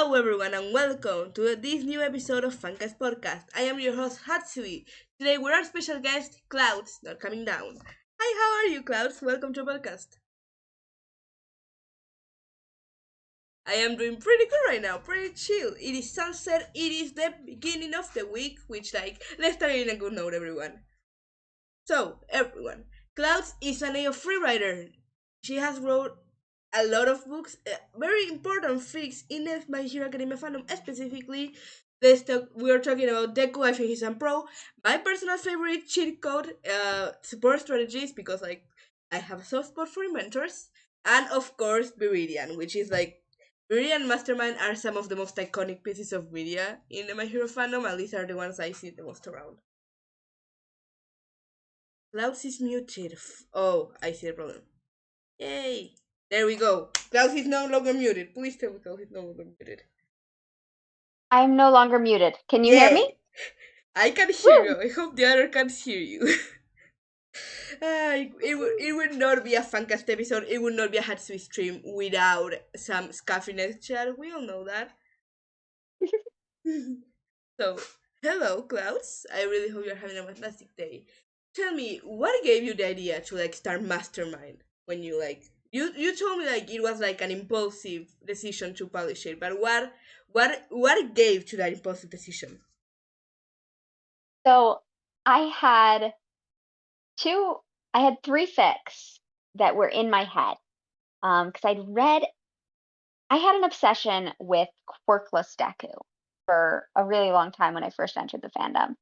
Hello everyone and welcome to this new episode of Fancast podcast. I am your host Hatsui. Today we're our special guest, Clouds, not coming down. Hi, how are you, Clouds? Welcome to our podcast. I am doing pretty good right now, pretty chill. It is sunset, it is the beginning of the week, which let's start in a good note, everyone. So, everyone, Clouds is an AO3 writer. She has wrote a lot of books, very important fics in the My Hero Academia fandom. Specifically, we are talking about Deku, I think he's a pro. My personal favorite cheat code, support strategies, because I have a soft spot for inventors, and of course Viridian, which is Viridian and Mastermind are some of the most iconic pieces of media in the My Hero fandom, and these are the ones I see the most around. Klaus is muted. Oh, I see the problem. Yay! There we go. Klaus is no longer muted. Please tell me Klaus is no longer muted. I'm no longer muted. Can you hear me? I can hear you. I hope the other can hear you. It would not be a Fancast episode. It would not be a Hatsui stream without some scuffing chat. We all know that. So, hello, Klaus. I really hope you're having a fantastic day. Tell me, what gave you the idea to start Mastermind when you told me it was an impulsive decision to publish it, but what gave to that impulsive decision? So I had three fics that were in my head. Because I had an obsession with quirkless Deku for a really long time when I first entered the fandom.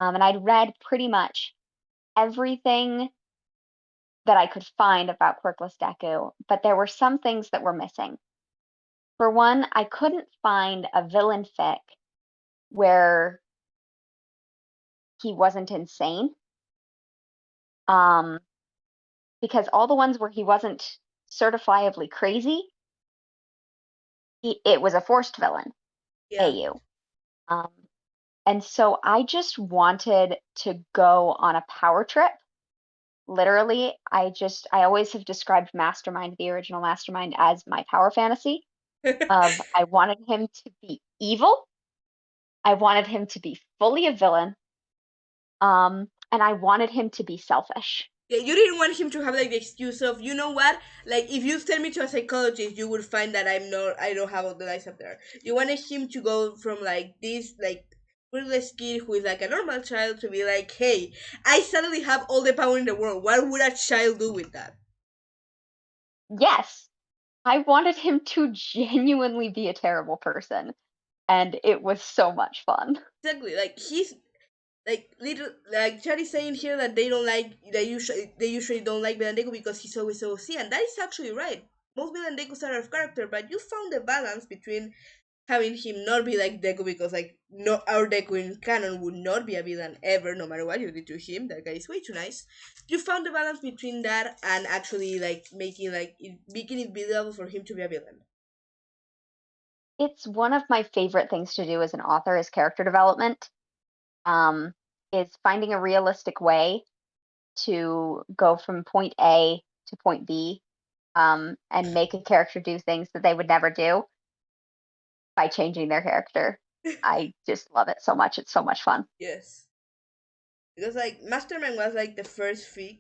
And I'd read pretty much everything that I could find about quirkless Deku, but there were some things that were missing. For one, I couldn't find a villain fic where he wasn't insane. Because all the ones where he wasn't certifiably crazy, it was a forced villain. Yeah. AU. And so I just wanted to go on a power trip. Literally, I always have described Mastermind, the original Mastermind, as my power fantasy of I wanted him to be evil, I wanted him to be fully a villain, and I wanted him to be selfish. Yeah, you didn't want him to have the excuse of, you know what, if you send me to a psychologist, you would find that I don't have all the lies up there. You wanted him to go from this frivolous kid who is a normal child to be hey, I suddenly have all the power in the world. What would a child do with that? Yes, I wanted him to genuinely be a terrible person, and it was so much fun. Exactly, he's little Chad is saying here that they usually don't like Villain because he's always OC, and that is actually right. Most Villain are out of character, but you found the balance between having him not be like Deku because no, our Deku in canon would not be a villain ever, no matter what you did to him. That guy is way too nice. You found the balance between that and actually making it believable for him to be a villain. It's one of my favorite things to do as an author is character development. Is finding a realistic way to go from point A to point B, and make a character do things that they would never do by changing their character. I just love it so much. It's so much fun. Yes. Because Mastermind was the first fic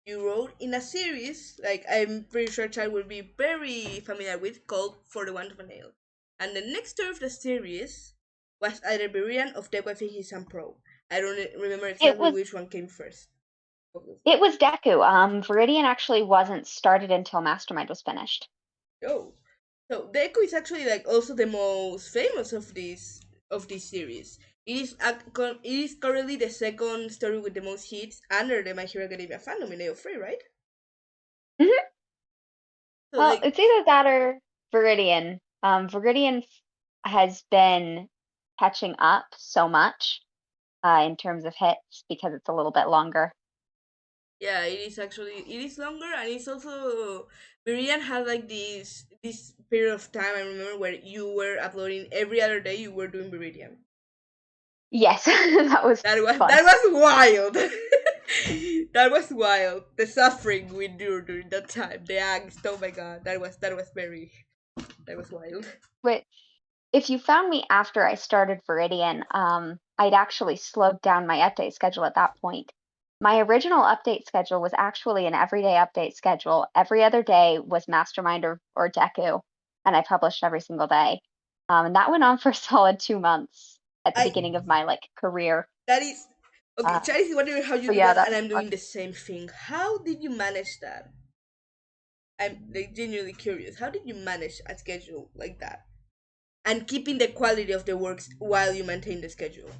you wrote in a series, I'm pretty sure Chad will be very familiar with, called For the Want of a Nail. And the next story of the series was either Viridian of Deku, I think he's some pro. I don't remember exactly which one came first. It was Deku. Viridian actually wasn't started until Mastermind was finished. Oh. So Deku is actually also the most famous of this series. It is currently the second story with the most hits under the My Hero Academia fandom in AO3, right? Mm-hmm. So, well, it's either that or Viridian. Viridian has been catching up so much in terms of hits because it's a little bit longer. Yeah, it is longer, and it's also Viridian has this period of time I remember where you were uploading every other day. You were doing Viridian. Yes, that was fun. That was wild. That was wild. The suffering we endured during that time, the angst. Oh my god, that was wild. Which if you found me after I started Viridian, I'd actually slowed down my update schedule at that point. My original update schedule was actually an everyday update schedule. Every other day was Mastermind or Deku, and I published every single day. And that went on for a solid 2 months at the I beginning of my like career. that is okay. Uh, Charlie is wondering how you so do yeah, that, that and was I'm doing fun. the same thing. How did you manage that? I'm like genuinely curious. How did you manage a schedule like that and keeping the quality of the works while you maintain the schedule?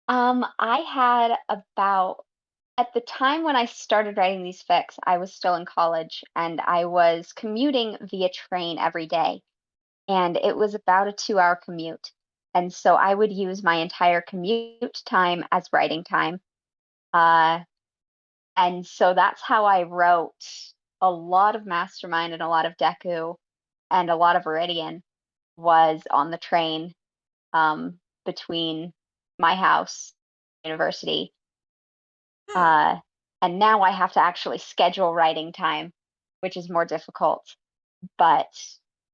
I had about at the time when I started writing these fics, I was still in college and I was commuting via train every day. And it was about a 2 hour commute. And so I would use my entire commute time as writing time. Uh, and so that's how I wrote a lot of Mastermind and a lot of Deku and a lot of Viridian was on the train between my house, university. Huh. Uh, and now I have to actually schedule writing time, which is more difficult. But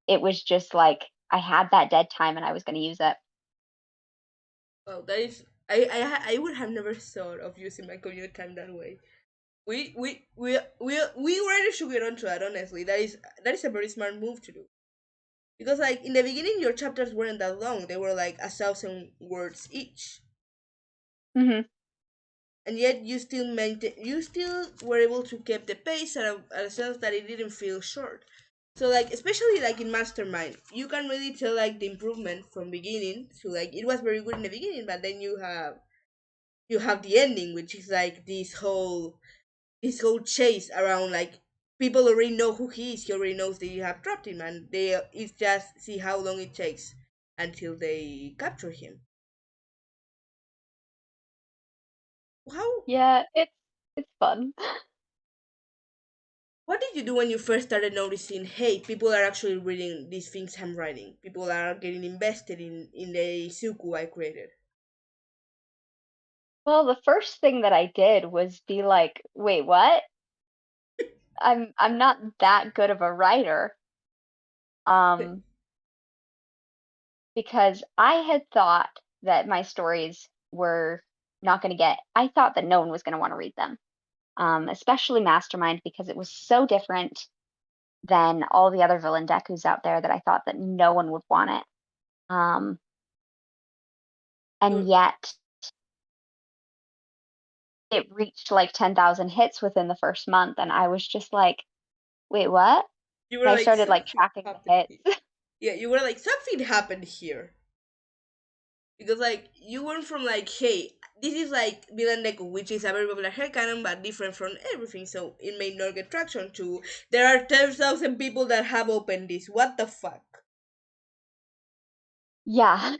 it was just like I had that dead time and I was going to use it. Well, that is. I would have never thought of using my commute time that way. We already should get onto that. Honestly, that is a very smart move to do. Because like in the beginning, your chapters weren't that long. They were like 1,000 words each, Hmm. and yet you still were able to keep the pace at a sense that it didn't feel short. So like especially like in Mastermind, you can really tell like the improvement from beginning to like it was very good in the beginning, but then you have the ending, which is like this whole chase around like people already know who he is. He already knows that you have trapped him, and it's just see how long it takes until they capture him. How Yeah, it's fun. What did you do when you first started noticing, hey, people are actually reading these things I'm writing? People are getting invested in the Suku I created. Well, the first thing that I did was be like, "Wait, what? I'm not that good of a writer." Um, because I had thought that my stories were not going to get I thought that no one was going to want to read them. Especially Mastermind because it was so different than all the other villain decus out there that I thought that no one would want it. Um, and you yet it reached like 10,000 hits within the first month, and I was just like, "Wait, what?" you And were I like started like something tracking happened the here. hits. Yeah, you were like something happened here because like you went from like, hey, this is like Villain Deku, which is a very popular headcanon but different from everything, so it may not get traction. To there are 10,000 people that have opened this. What the fuck? Yeah,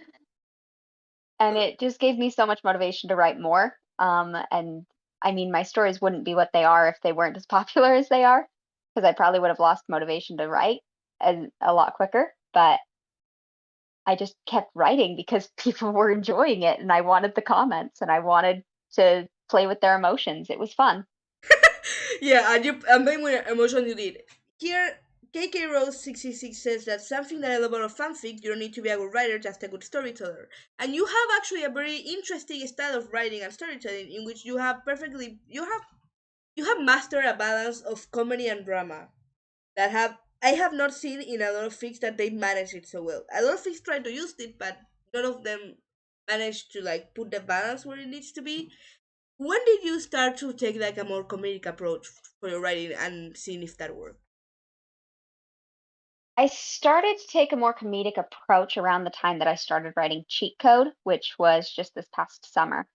and So, it just gave me so much motivation to write more. And I mean, my stories wouldn't be what they are if they weren't as popular as they are, because I probably would have lost motivation to write as a lot quicker. But I just kept writing because people were enjoying it, and I wanted the comments, and I wanted to play with their emotions. It was fun. yeah, and then with emotion you did. Here, KK Rose 66 says that something that I love about fanfic, you don't need to be a good writer, just a good storyteller. And you have actually a very interesting style of writing and storytelling in which you have mastered a balance of comedy and drama that have I have not seen in a lot of fics that they manage it so well. A lot of fics try to use it, but none of them manage to like put the balance where it needs to be. When did you start to take like a more comedic approach for your writing and seeing if that worked? I started to take a more comedic approach around the time that I started writing Cheat Code, which was just this past summer,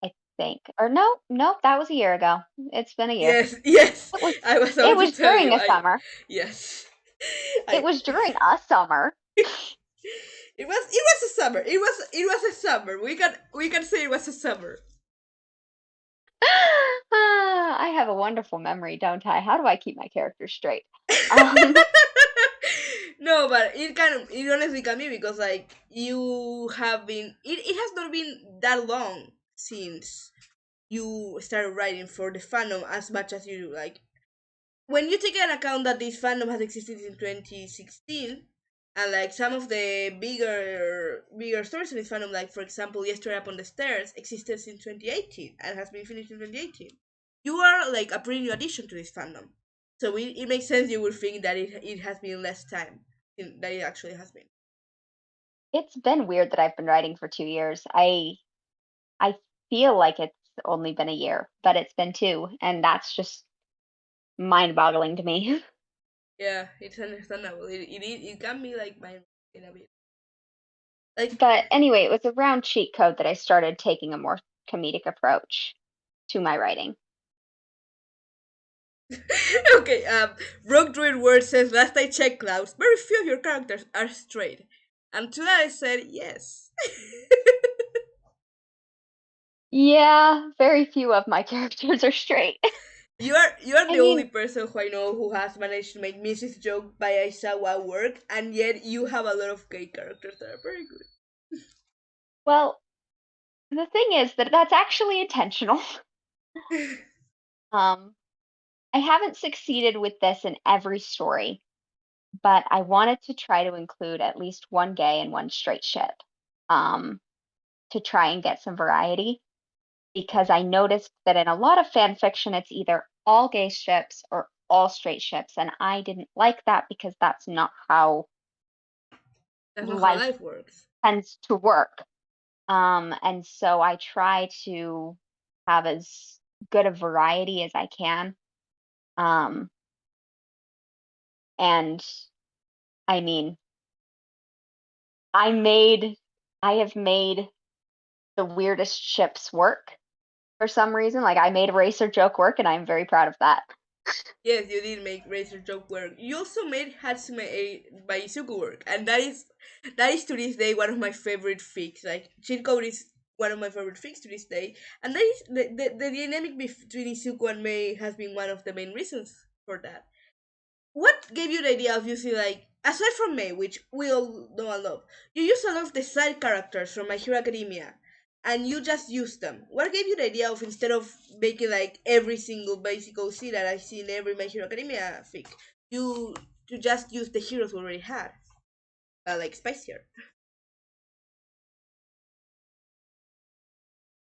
I think. Or no, nope, that was a year ago. It's been a year. Yes, yes. It was I was it about to was tell during you. a I summer. yes. It I was during a summer. it was a summer. It was a summer. We can say it was a summer. Ah, I have a wonderful memory, don't I? How do I keep my characters straight? Um, No, but it honestly can be because like you have been it has not been that long since you started writing for the fandom as much as you do. Like when you take an account that this fandom has existed in 2016, And like some of the bigger stories in this fandom, like for example, Yesterday Upon the Stairs existed since 2018 and has been finished in 2018. You are like a pretty new addition to this fandom, so it makes sense you would think that it has been less time that it actually has been. It's been weird that I've been writing for 2 years. I feel like it's only been a year, but it's been 2, and that's just mind-boggling to me. Yeah, it's understandable. It can be like my in a bit like But anyway, it was around cheat code that I started taking a more comedic approach to my writing. okay. Rogue Druid Word says last I checked, Klaus, very few of your characters are straight, and to that I said yes. Yeah, very few of my characters are straight. You are I the only mean, person who I know who has managed to make Mrs. joke by Aizawa work, and yet you have a lot of gay characters that are very good. well, the thing is that that's actually intentional. Um, I haven't succeeded with this in every story, but I wanted to try to include at least one gay and one straight ship, um, to try and get some variety. Because I noticed that in a lot of fan fiction, it's either all gay ships or all straight ships, and I didn't like that because that's not how That's not how life life works. tends to work. And so I try to have as good a variety as I can. Um, and I mean, I made, I have made the weirdest ships work for some reason. Like I made a racer joke work, and I'm very proud of that. Yes, you did make Razor joke work. You also made Hatsume by Izuku work, and that is to this day one of my favorite fics. Like cheat code is one of my favorite fics to this day, and that is the dynamic between Izuku and Mei has been one of the main reasons for that. What gave you the idea of using, like, aside from May, which we all know and love, you use a lot of the side characters from My Hero Academia, and you just use them. What gave you the idea of, instead of making like every single basic OC that I see in every My Hero Academia fic, you to just use the heroes we already had, like spicier?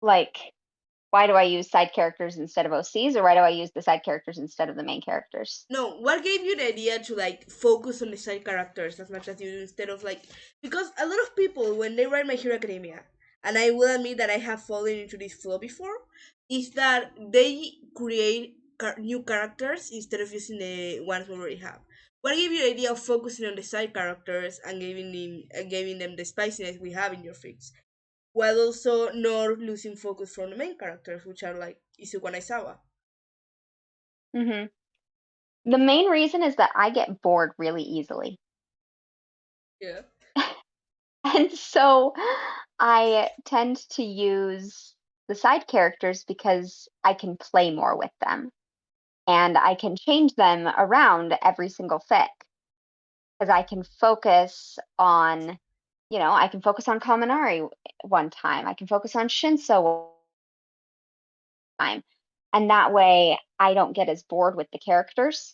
Like, why do I use side characters instead of OCs, or why do I use the side characters instead of the main characters? No, what gave you the idea to like focus on the side characters as much as you do, instead of like, because a lot of people when they write My Hero Academia, and I will admit that I have fallen into this flaw before, is that they create new characters instead of using the ones we already have. What gave you the idea of focusing on the side characters and giving them the spiciness we have in your fics, while also not losing focus from the main characters, which are like Izuku and Aizawa? Hmm. The main reason is that I get bored really easily. Yeah. And so I tend to use the side characters because I can play more with them and I can change them around every single fic because I can focus on, I can focus on Kaminari one time, I can focus on Shinso one time. And that way I don't get as bored with the characters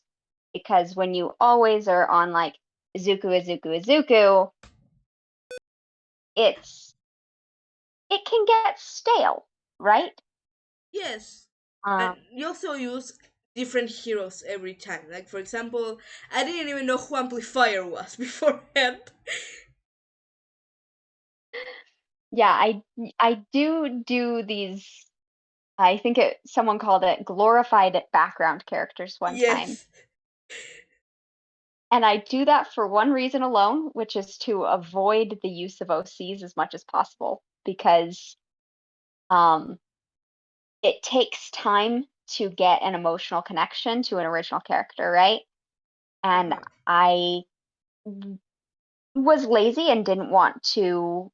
because when you always are on like Izuku, Izuku, Izuku, it's it can get stale, right? Yes. And Um, you also use different heroes every time. Like for example, I didn't even know who Amplifier was beforehand. yeah, I do these. I think someone called it glorified background characters one time, Yes. and I do that for one reason alone, which is to avoid the use of OCs as much as possible because um, it takes time to get an emotional connection to an original character, right? And Uh-huh. I was lazy and didn't want to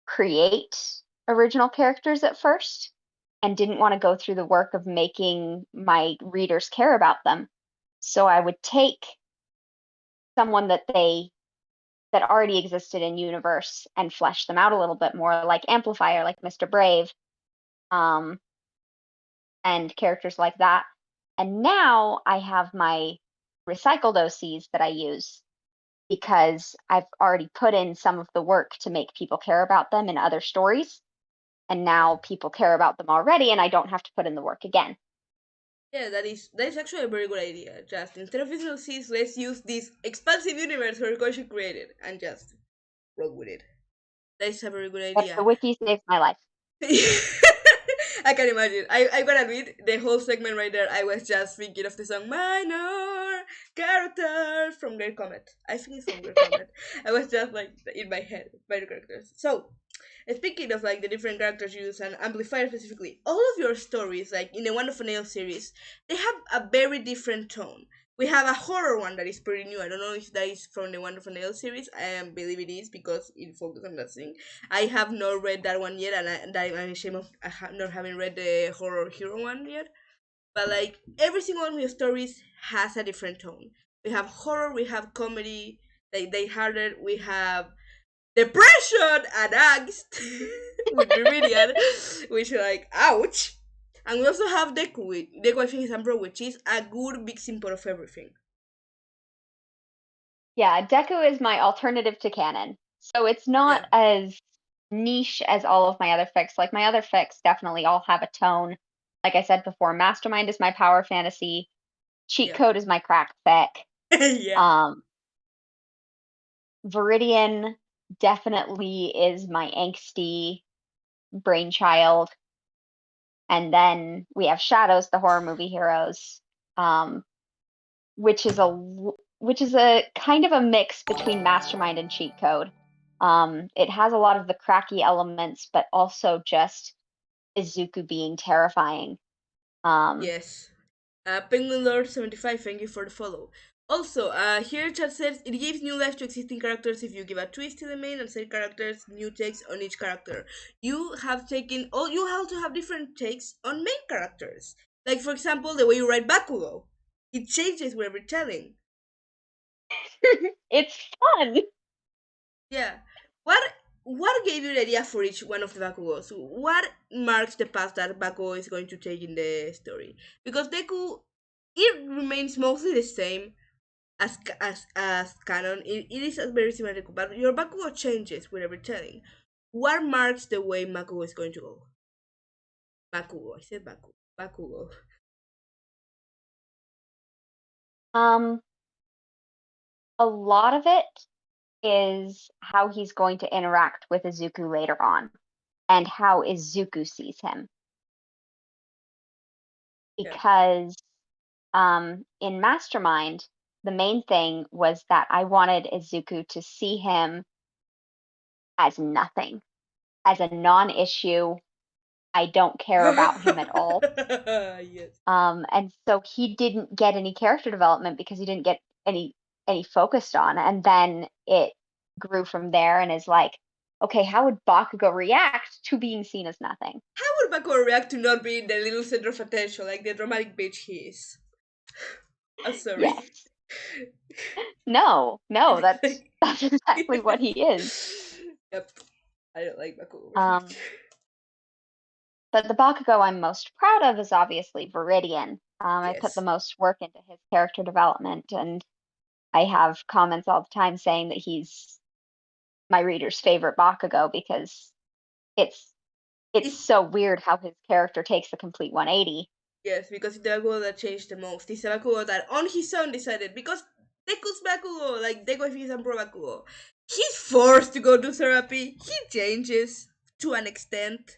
create original characters at first and didn't want to go through the work of making my readers care about them. So I would take someone that already existed in universe and flesh them out a little bit more, like Amplifier, like Mr. Brave, um, and characters like that. And now I have my recycled OCs that I use. because I've already put in some of the work to make people care about them in other stories. And now people care about them already, and I don't have to put in the work again. Yeah, that is actually a very good idea. Just instead of visual Cs, let's use this expansive universe Horikoshi created and just roll with it. That is a very good Yep, the idea. wiki saves my life. I can imagine. I gotta admit, the whole segment right there, I was just thinking of the song Minor Characters from Great Comet. I think it's from Great Comet. I was just like in my head, minor characters. So, speaking of like the different characters you use and Amplifier specifically, all of your stories, like in the One of a Nail series, they have a very different tone. We have a horror one that is pretty new. I don't know if that is from the One of a Nail series. I believe it is because it focuses on that thing. I have not read that one yet, and I'm ashamed of not having read the horror hero one yet. But like every single one of your stories has a different tone. We have horror, we have comedy, like they harder, we have depression and angst with Viridian, which like ouch. And we also have Deku, Deku I think is Umbro, which is a good mixing pot of everything. Yeah, Deku is my alternative to canon. So it's Yeah, not as niche as all of my other fics. Like my other fics definitely all have a tone. Like I said before, Mastermind is my power fantasy, Cheat yeah, Code is my crack fic. yeah. Um, Viridian definitely is my angsty brainchild. And then we have Shadows, the horror movie heroes, um, which is a kind of a mix between Mastermind and Cheat Code. It has a lot of the cracky elements, but also just Izuku being terrifying. Um, Yes. Penguin Lord 75, thank you for the follow. Also, here chat says it gives new life to existing characters if you give a twist to the main and set characters new takes on each character. You have taken all you also have different takes on main characters. Like for example, the way you write Bakugo. It changes with every telling. it's fun. Yeah. What gave you the idea for each one of the Bakugos? What marks the path that Bakugo is going to take in the story? Because Deku, it remains mostly the same as canon. It is very similar to Deku, but your Bakugo changes with every telling. What marks the way Bakugo is going to go? Bakugo, I said Bakugo. Bakugo. Um, a lot of it is how he's going to interact with Izuku later on and how Izuku sees him. Yeah. Because in Mastermind, the main thing was that I wanted Izuku to see him as nothing, as a non issue. I don't care about him at all. Yes. And so he didn't get any character development because he didn't get any focused on. And then it grew from there and is like, okay, how would Bakugo react to being seen as nothing? How would Bakugo react to not being the little center of attention like the dramatic bitch he is? I'm sorry. Yes. No, no, that's Like, that's exactly what he is. yep. I don't like Bakugo very much. Um, but the Bakugo I'm most proud of is obviously Viridian. I put the Yes. most work into his character development, and I have comments all the time saying that he's my reader's favorite Bakugo because it's it's It, so weird how his character takes a complete 180. yes, because it's the Bakugo that changed the most. It's a Bakugo that on his own decided, because Deku's Bakugo, like Deku if he's a pro Bakugo, he's forced to go to therapy. He changes to an extent.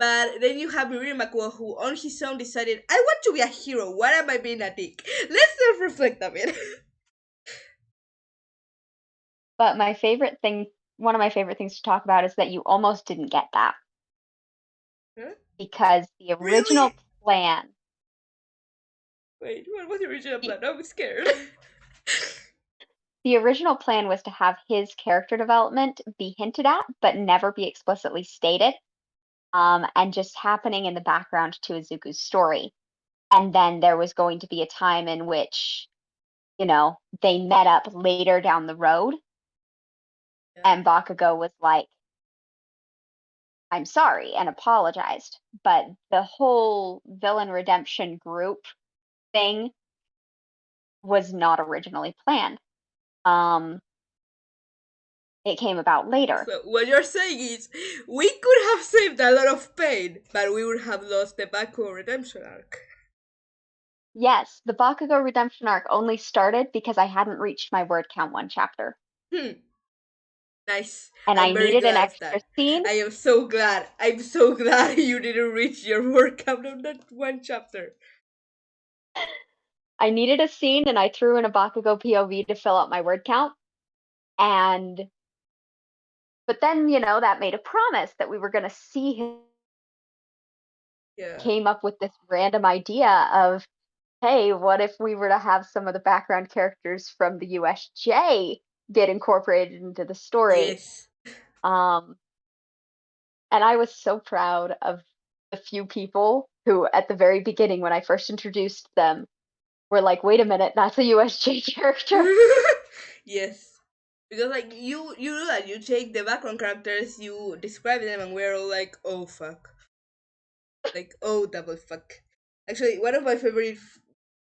But then you have Mirin Bakugo who on his own decided, I want to be a hero. Why am I being a dick? Let's self reflect a bit. But one of my favorite things to talk about is that you almost didn't get that Huh? because Really? plan, Wait, what was the original the, plan? I'm scared. the original plan was to have his character development be hinted at but never be explicitly stated, and just happening in the background to Izuku's story. And then there was going to be a time in which, they met up later down the road, Yeah. and Bakugo was like, I'm sorry, and apologized. But the whole villain redemption group thing was not originally planned. Um, it came about later. So what you're saying is we could have saved a lot of pain, but we would have lost the Bakugo redemption arc. Yes, the Bakugo redemption arc only started because I hadn't reached my word count one chapter. Nice. And I'm I very needed an glad of extra that. scene. I am so glad. I'm so glad you didn't reach your workout on that one chapter. I needed a scene and I threw in a Bakugo POV to fill up my word count. And but then, that made a promise that we were going to see him. Yeah. Came up with this random idea of, hey, what if we were to have some of the background characters from the USJ get incorporated into the story? Yes. Um, and I was so proud of the few people who, at the very beginning, when I first introduced them, were like, wait a minute, that's a USJ character. Yes. Because like you do that, you take the background characters, you describe them, and we're all like, oh fuck, like oh double fuck. Actually, one of my favorite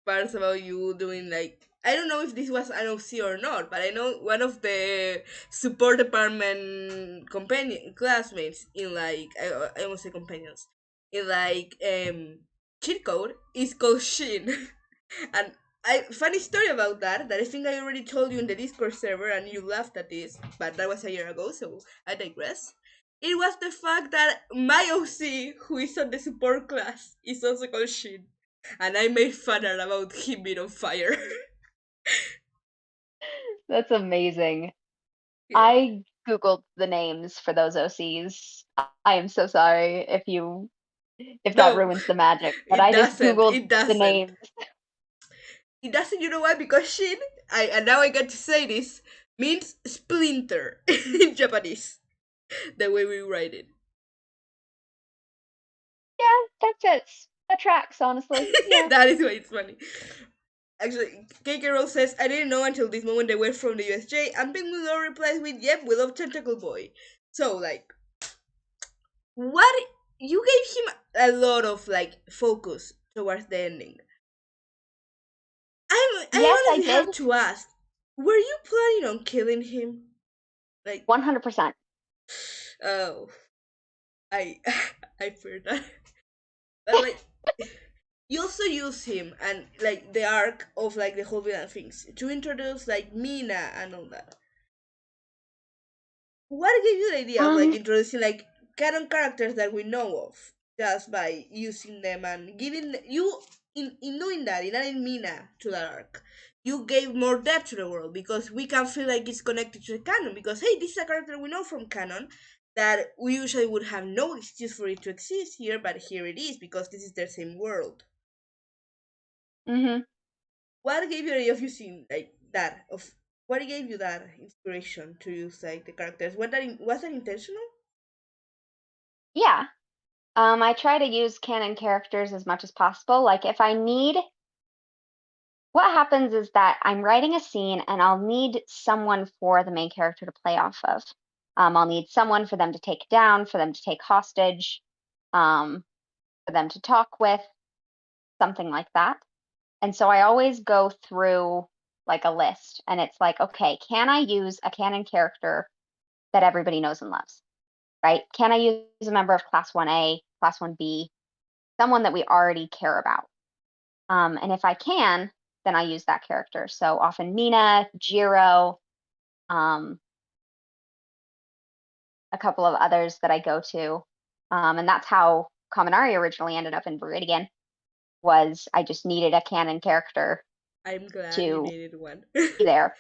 parts about you doing like I don't know if this was an OC or not, but I know one of the support department companion classmates in like I almost say companions in like cheat code is called Shin. And funny story about that I think I already told you in the Discord server and you laughed at this, but that was a year ago, so I digress. It was the fact that my OC, who is on the support class, is also called Shin. And I made fun about him being on fire. That's amazing. Yeah. I Googled the names for those OCs. I am so sorry if that No, ruins the magic, but it I just doesn't. Googled It the doesn't. names. It doesn't, you know why? Because Shin, and now I get to say this, means splinter in Japanese. The way we write it. Yeah, that fits. That tracks, honestly. Yeah. That is why it's funny. Actually, KK Roll says, I didn't know until this moment they were from the USJ, and Penguin Law replies with, yep, we love Tentacle Boy. So, like, what? You gave him a lot of, like, focus towards the ending. Yes, I I honestly did. have to ask, were you planning on killing him? Like, 100%. oh, I, I fear that. But, like, you also use him and like the arc of like the whole villain things to introduce like Mina and all that. What gave you the idea of like Um, introducing like canon characters that we know of just by using them and giving you in doing that, in adding Mina to that arc, you gave more depth to the world because we can feel like it's connected to the canon because hey, this is a character we know from canon that we usually would have no excuse for it to exist here, but here it is because this is the same world. mhm. What gave you the idea of using like that? Of what gave you that inspiration to use like the characters? Was that intentional? Yeah. I try to use canon characters as much as possible. Like if I need what happens is that I'm writing a scene and I'll need someone for the main character to play off of. I'll need someone for them to take down, for them to take hostage, um, for them to talk with, something like that. And so I always go through like a list and it's like, okay, can I use a canon character that everybody knows and loves, right? Can I use a member of class 1A, class 1B, someone that we already care about? And if I can, then I use that character. So often Mina, Jiro, um, a couple of others that I go to. And that's how Kaminari originally ended up in Viridian, was I just needed a canon character I'm glad you to needed one. be there.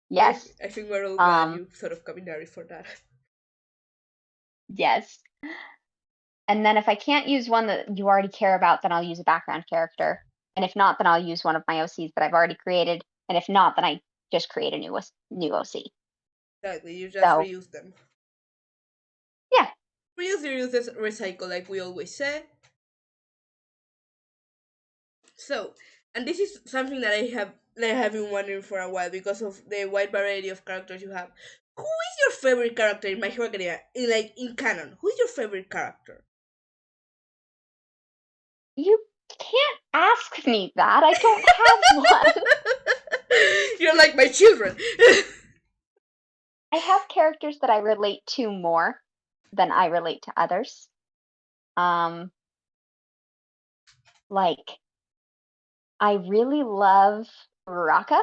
Yes. I think we're all glad Um, you thought of Kaminari for that. yes. And then if I can't use one that you already care about, then I'll use a background character. And if not, then I'll use one of my OCs that I've already created. And if not, then I just create a new OC. Exactly, you just So reuse them. yeah. Reuse, reuse, recycle, like we always say. So, and this is something that I have been wondering for a while because of the wide variety of characters you have. Who is your favorite character in My Hero Academia? In canon, who is your favorite character? You can't ask me that. I don't have one. You're like my children. I have characters that I relate to more than I relate to others. Um, like I really love Uraraka.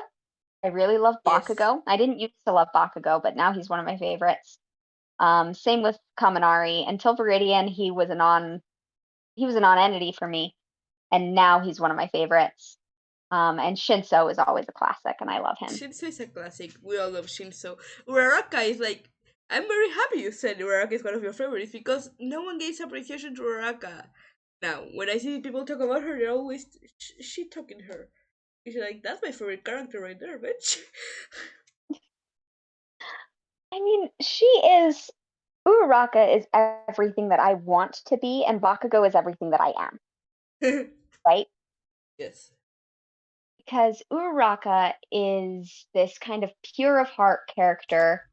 I really love Yes. Bakugo. I didn't used to love Bakugo, but now he's one of my favorites. Same with Kaminari. Until Viridian, he was a non-entity for me, and now he's one of my favorites. And Shinso is always a classic, and I love him. Shinso is a classic. We all love Shinso. Uraraka is like, I'm very happy you said Uraraka is one of your favorites because no one gives appreciation to Uraraka. Now, when I see people talk about her, they're always shit talking her. She's like, that's my favorite character right there, bitch. I mean, she is Uraraka is everything that I want to be, and Bakugo is everything that I am, right? Yes. Because Uraraka is this kind of pure of heart character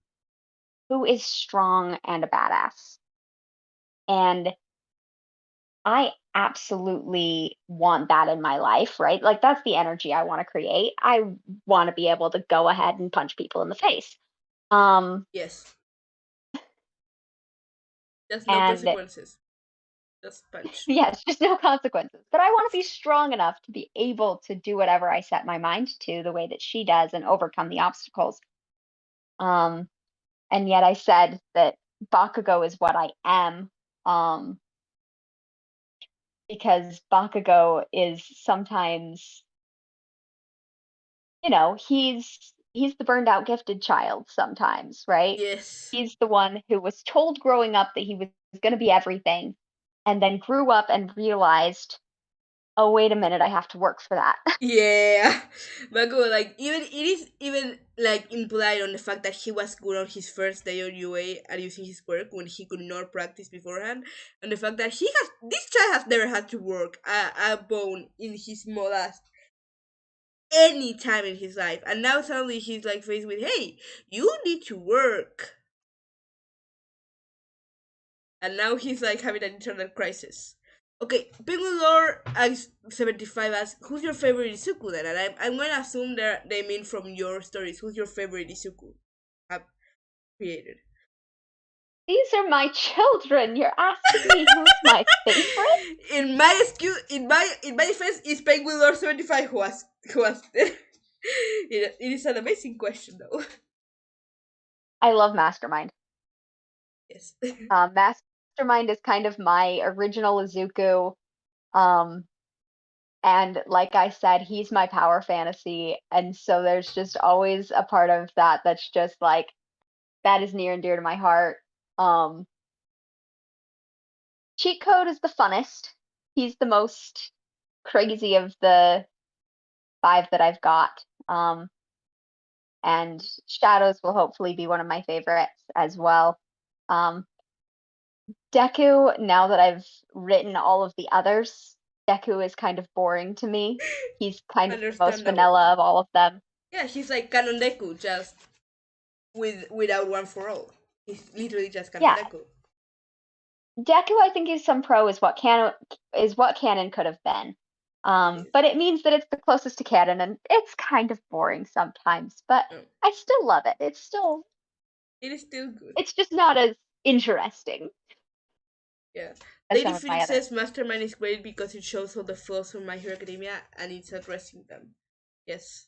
who is strong and a badass. And I absolutely want that in my life, right? Like that's the energy I want to create. I want to be able to go ahead and punch people in the face. Um Yes. Just no and consequences. Just punch. yes, just no consequences. But I want to be strong enough to be able to do whatever I set my mind to the way that she does and overcome the obstacles. Um and yet I said that Bakugo is what I am. Um because Bakugo is sometimes, he's the burned out gifted child sometimes, right? Yes. He's the one who was told growing up that he was going to be everything and then grew up and realized, "Oh, wait a minute, I have to work for that." Yeah, Bakugo, like even it is even like implied on the fact that he was good on his first day on UA and using his quirk when he could not practice beforehand, and the fact that this child has never had to work a bone in his molars any time in his life, and now suddenly he's like faced with, hey, you need to work, and now he's like having an internal crisis. Okay, Penguin Lore asks 75 asks, who's your favorite Izuku then? And I'm going to assume that they mean from your stories. Who's your favorite Izuku have created? These are my children. You're asking me who's my favorite? In my defense, it's Penguin Lore 75 who has it is an amazing question though. I love Mastermind. Yes. Mastermind is kind of my original Izuku. Um, and like I said, he's my power fantasy. And so there's just always a part of that that's just like, that is near and dear to my heart. Um, Cheat Code is the funnest. He's the most crazy of the five that I've got. Um, and Shadows will hopefully be one of my favorites as well. Um, Deku, now that I've written all of the others, Deku is kind of boring to me. He's kind of the most Understandable. vanilla of all of them. Yeah, he's like Canon Deku, just without one for all. He's literally just Canon Yeah, Deku. Deku, I think is some pro is what canon could have been. It is. But it means that it's the closest to canon, and it's kind of boring sometimes. But Oh, I still love it. it is still good. It's just not as interesting Yeah. as Lady some of my Felix others. says Mastermind is great because it shows all the flaws of My Hero Academia and it's addressing them. Yes.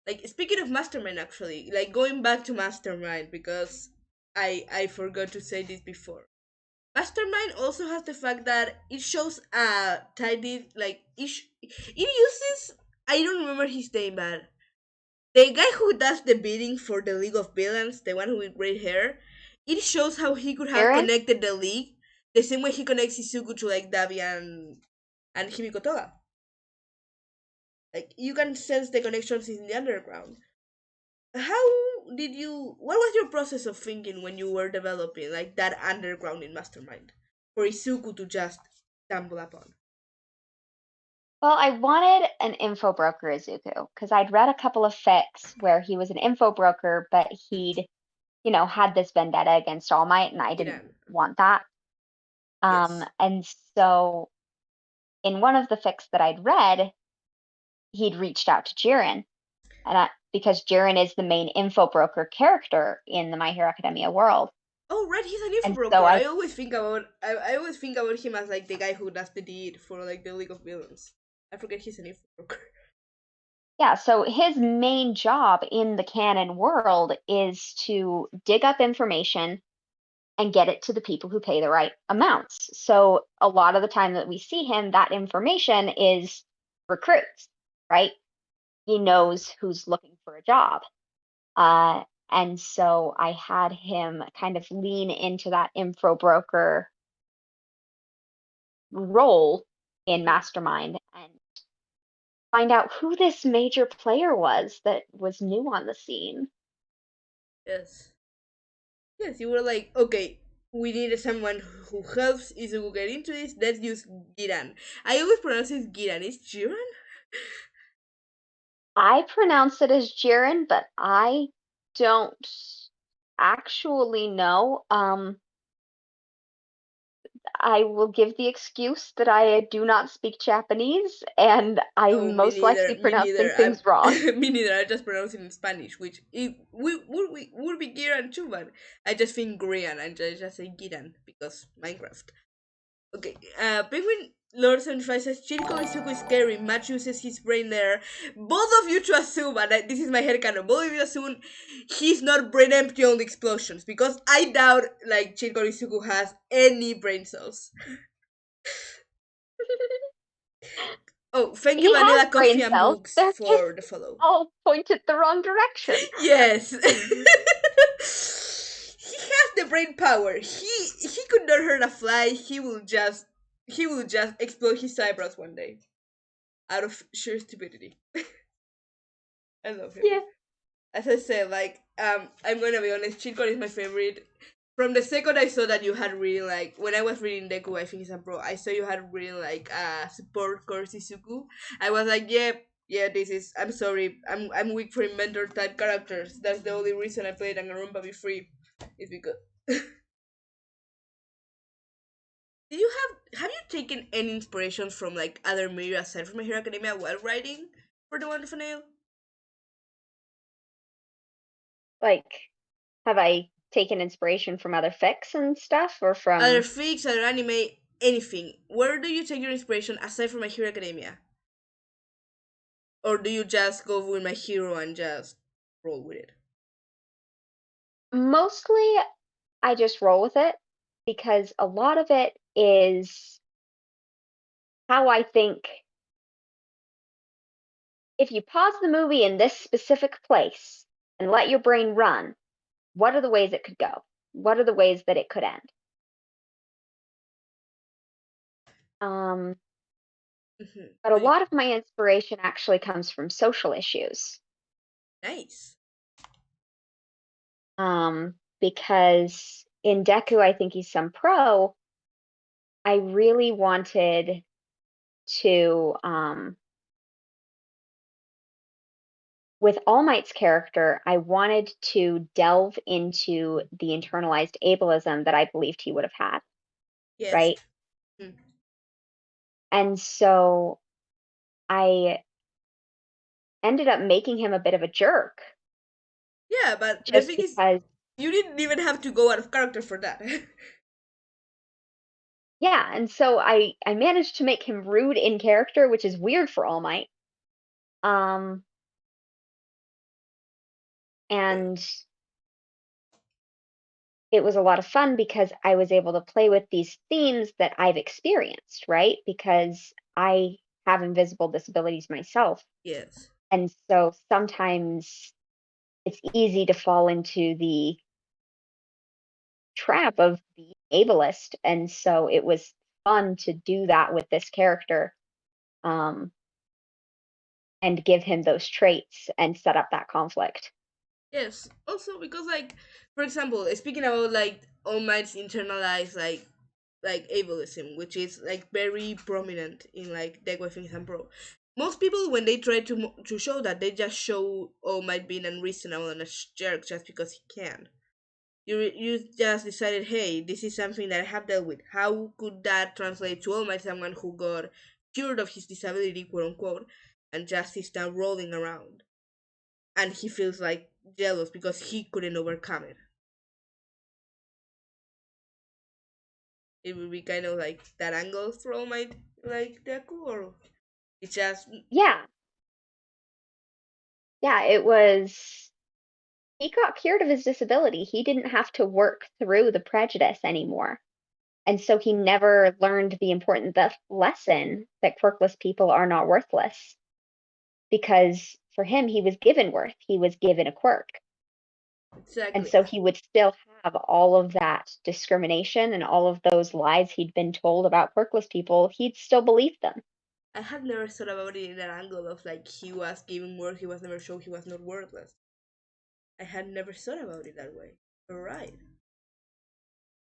Like speaking of Mastermind actually, like going back to Mastermind because I forgot to say this before. Mastermind also has the fact that it shows a tiny like it uses, I don't remember his name, but the guy who does the bidding for the League of Villains, the one with great hair, it shows how he could have Aaron, connected the League the same way he connects Izuku to like Dabi and Himiko Toga. Like you can sense the connections in the underground. What was your process of thinking when you were developing like that underground in Mastermind for Izuku to just stumble upon? well, I wanted an info broker Izuku because I'd read a couple of fics where he was an info broker, but he'd, had this vendetta against All Might, and I didn't Iran. want that. Yes. And so in one of the fics that I'd read, he'd reached out to Jiren, and because Jiren is the main info broker character in the My Hero Academia world. Oh right, he's an And info so broker. I always think about him as like the guy who does the deed for like the League of Villains. I forget he's an info broker. yeah, so his main job in the canon world is to dig up information and get it to the people who pay the right amounts. So a lot of the time that we see him, that information is recruits, right? He knows who's looking for a job. Uh, and so I had him kind of lean into that info broker role in Mhm. Mastermind and find out who this major player was that was new on the scene. Yes. Yes, you were like, okay, we need someone who helps Izuku get into this. Let's use Giran. I always pronounce it Giran. Is Jiran? I pronounce it as Jiren, but I don't actually know. I will give the excuse that I do not speak Japanese and Oh, I'm me most neither. likely Me pronouncing neither. things wrong. Me neither. I just pronounce it in Spanish, which it would be Giran too, but I just think Grian and I just say Giran because Minecraft. Okay, Penguin Lord 75 says Chiriko Izuku is scary. Matt uses his brain there. Both of you to assume, and this is my headcanon, both of you assume he's not brain empty on the explosions because I doubt like Chiriko Izuku has any brain cells. Oh, thank you, He has Vanilla Coffee brain and cells, Books, they're just for the follow. all pointed the wrong direction. Yes. He has the brain power. He could not hurt a fly. He will just explode his eyebrows one day out of sheer stupidity. I love him. Yeah. As I said, like I'm gonna be honest, Cheat Code is my favorite. From the second I saw that you had really like when I was reading Deku, I think it's a pro. I saw you had really like support course Izuku. I was like, yeah, this is. I'm sorry, I'm weak for inventor type characters. That's the only reason I played Danganronpa be free. Is because. Did you have you taken any inspirations from like other media aside from My Hero Academia while writing for the Wonderful Nail? Like, have I taken inspiration from other fics and stuff or Other from fics, other anime, anything. Where do you take your inspiration aside from My Hero Academia? Or do you just go with My Hero and just roll with it? mostly I just roll with it because a lot of it is how I think if you pause the movie in this specific place and let your brain run, what are the ways it could go? What are the ways that it could end? Um, but a So you, lot of my inspiration actually comes from social issues. nice. Because in Deku, I think he's some pro. I really wanted to, with All Might's character, I wanted to delve into the internalized ableism that I believed he would have had, Yes. right? Hmm. And so I ended up making him a bit of a jerk Yeah, but the just thing is, because, you didn't even have to go out of character for that. yeah. And so I managed to make him rude in character, which is weird for All Might. Um, and it was a lot of fun because I was able to play with these themes that I've experienced, right? Because I have invisible disabilities myself. Yes. And so sometimes it's easy to fall into the trap of the ableist. And so it was fun to do that with this character, um, and give him those traits and set up that conflict. Yes. Also because like for example, speaking about like All Might's internalized like ableism, which is like very prominent in like Deck Things and Pro. Most people, when they try to show that, they just show All Might being unreasonable and a jerk just because he can. You just decided, hey, this is something that I have dealt with. How could that translate to All Might, someone who got cured of his disability, quote unquote, and just is now rolling around? and he feels like jealous because he couldn't overcome it. It would be kind of like that angle from my like Deku, or it's just Yeah, yeah, it was. He got cured of his disability. He didn't have to work through the prejudice anymore. And so he never learned the important lesson that quirkless people are not worthless, because for him, he was given worth. He was given a quirk. And exactly. so he would still have all of that discrimination and all of those lies he'd been told about quirkless people. He'd still believe them. I had never thought about it in that angle of like he was giving worth, he was never shown he was not worthless. I had never thought about it that way. You're right.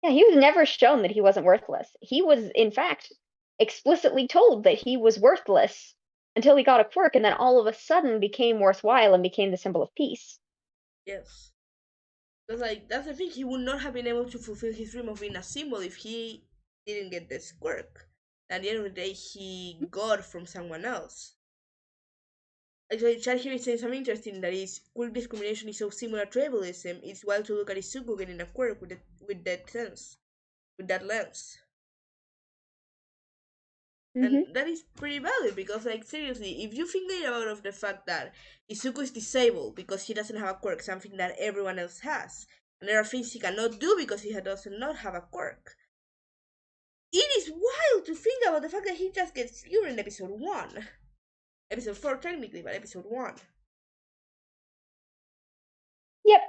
Yeah, he was never shown that he wasn't worthless. He was, in fact, explicitly told that he was worthless until he got a quirk and then all of a sudden became worthwhile and became the symbol of peace. Yes. Because like that's the thing, he would not have been able to fulfill his dream of being a symbol if he didn't get this quirk. At the end of the day he got from someone else. Actually, Chad here is saying something interesting that is quirk discrimination is so similar to ableism. It's wild to look at Izuku getting a quirk with that sense, with that lens. And Mm-hmm. that is pretty valid because, like, seriously, if you think about of the fact that Izuku is disabled because he doesn't have a quirk, something that everyone else has, and there are things he cannot do because he does not have a quirk, it is wild to think about the fact that he just gets cured in episode 1. Episode 4, technically, but episode 1. Yep.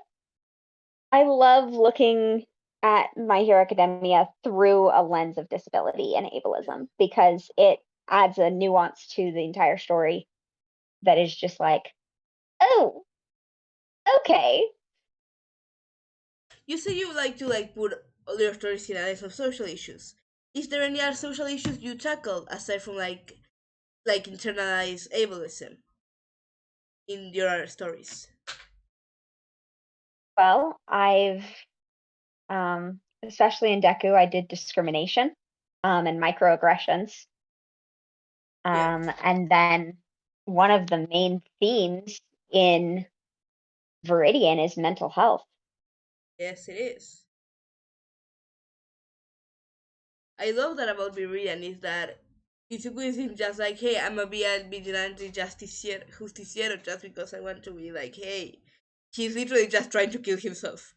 I love looking at My Hero Academia through a lens of disability and ableism because it adds a nuance to the entire story that is just like, oh, okay. You say you like to like put all your stories in a list of social issues. Is there any other social issues you tackled aside from like internalized ableism in your other stories? Well, especially in Deku, I did discrimination, and microaggressions. Yeah. And then one of the main themes in Viridian is mental health. Yes, it is. I love that about Viridian is that Izuku isn't just like, hey, I'm a be a vigilante justiciero just because I want to be like, hey. He's literally just trying to kill himself.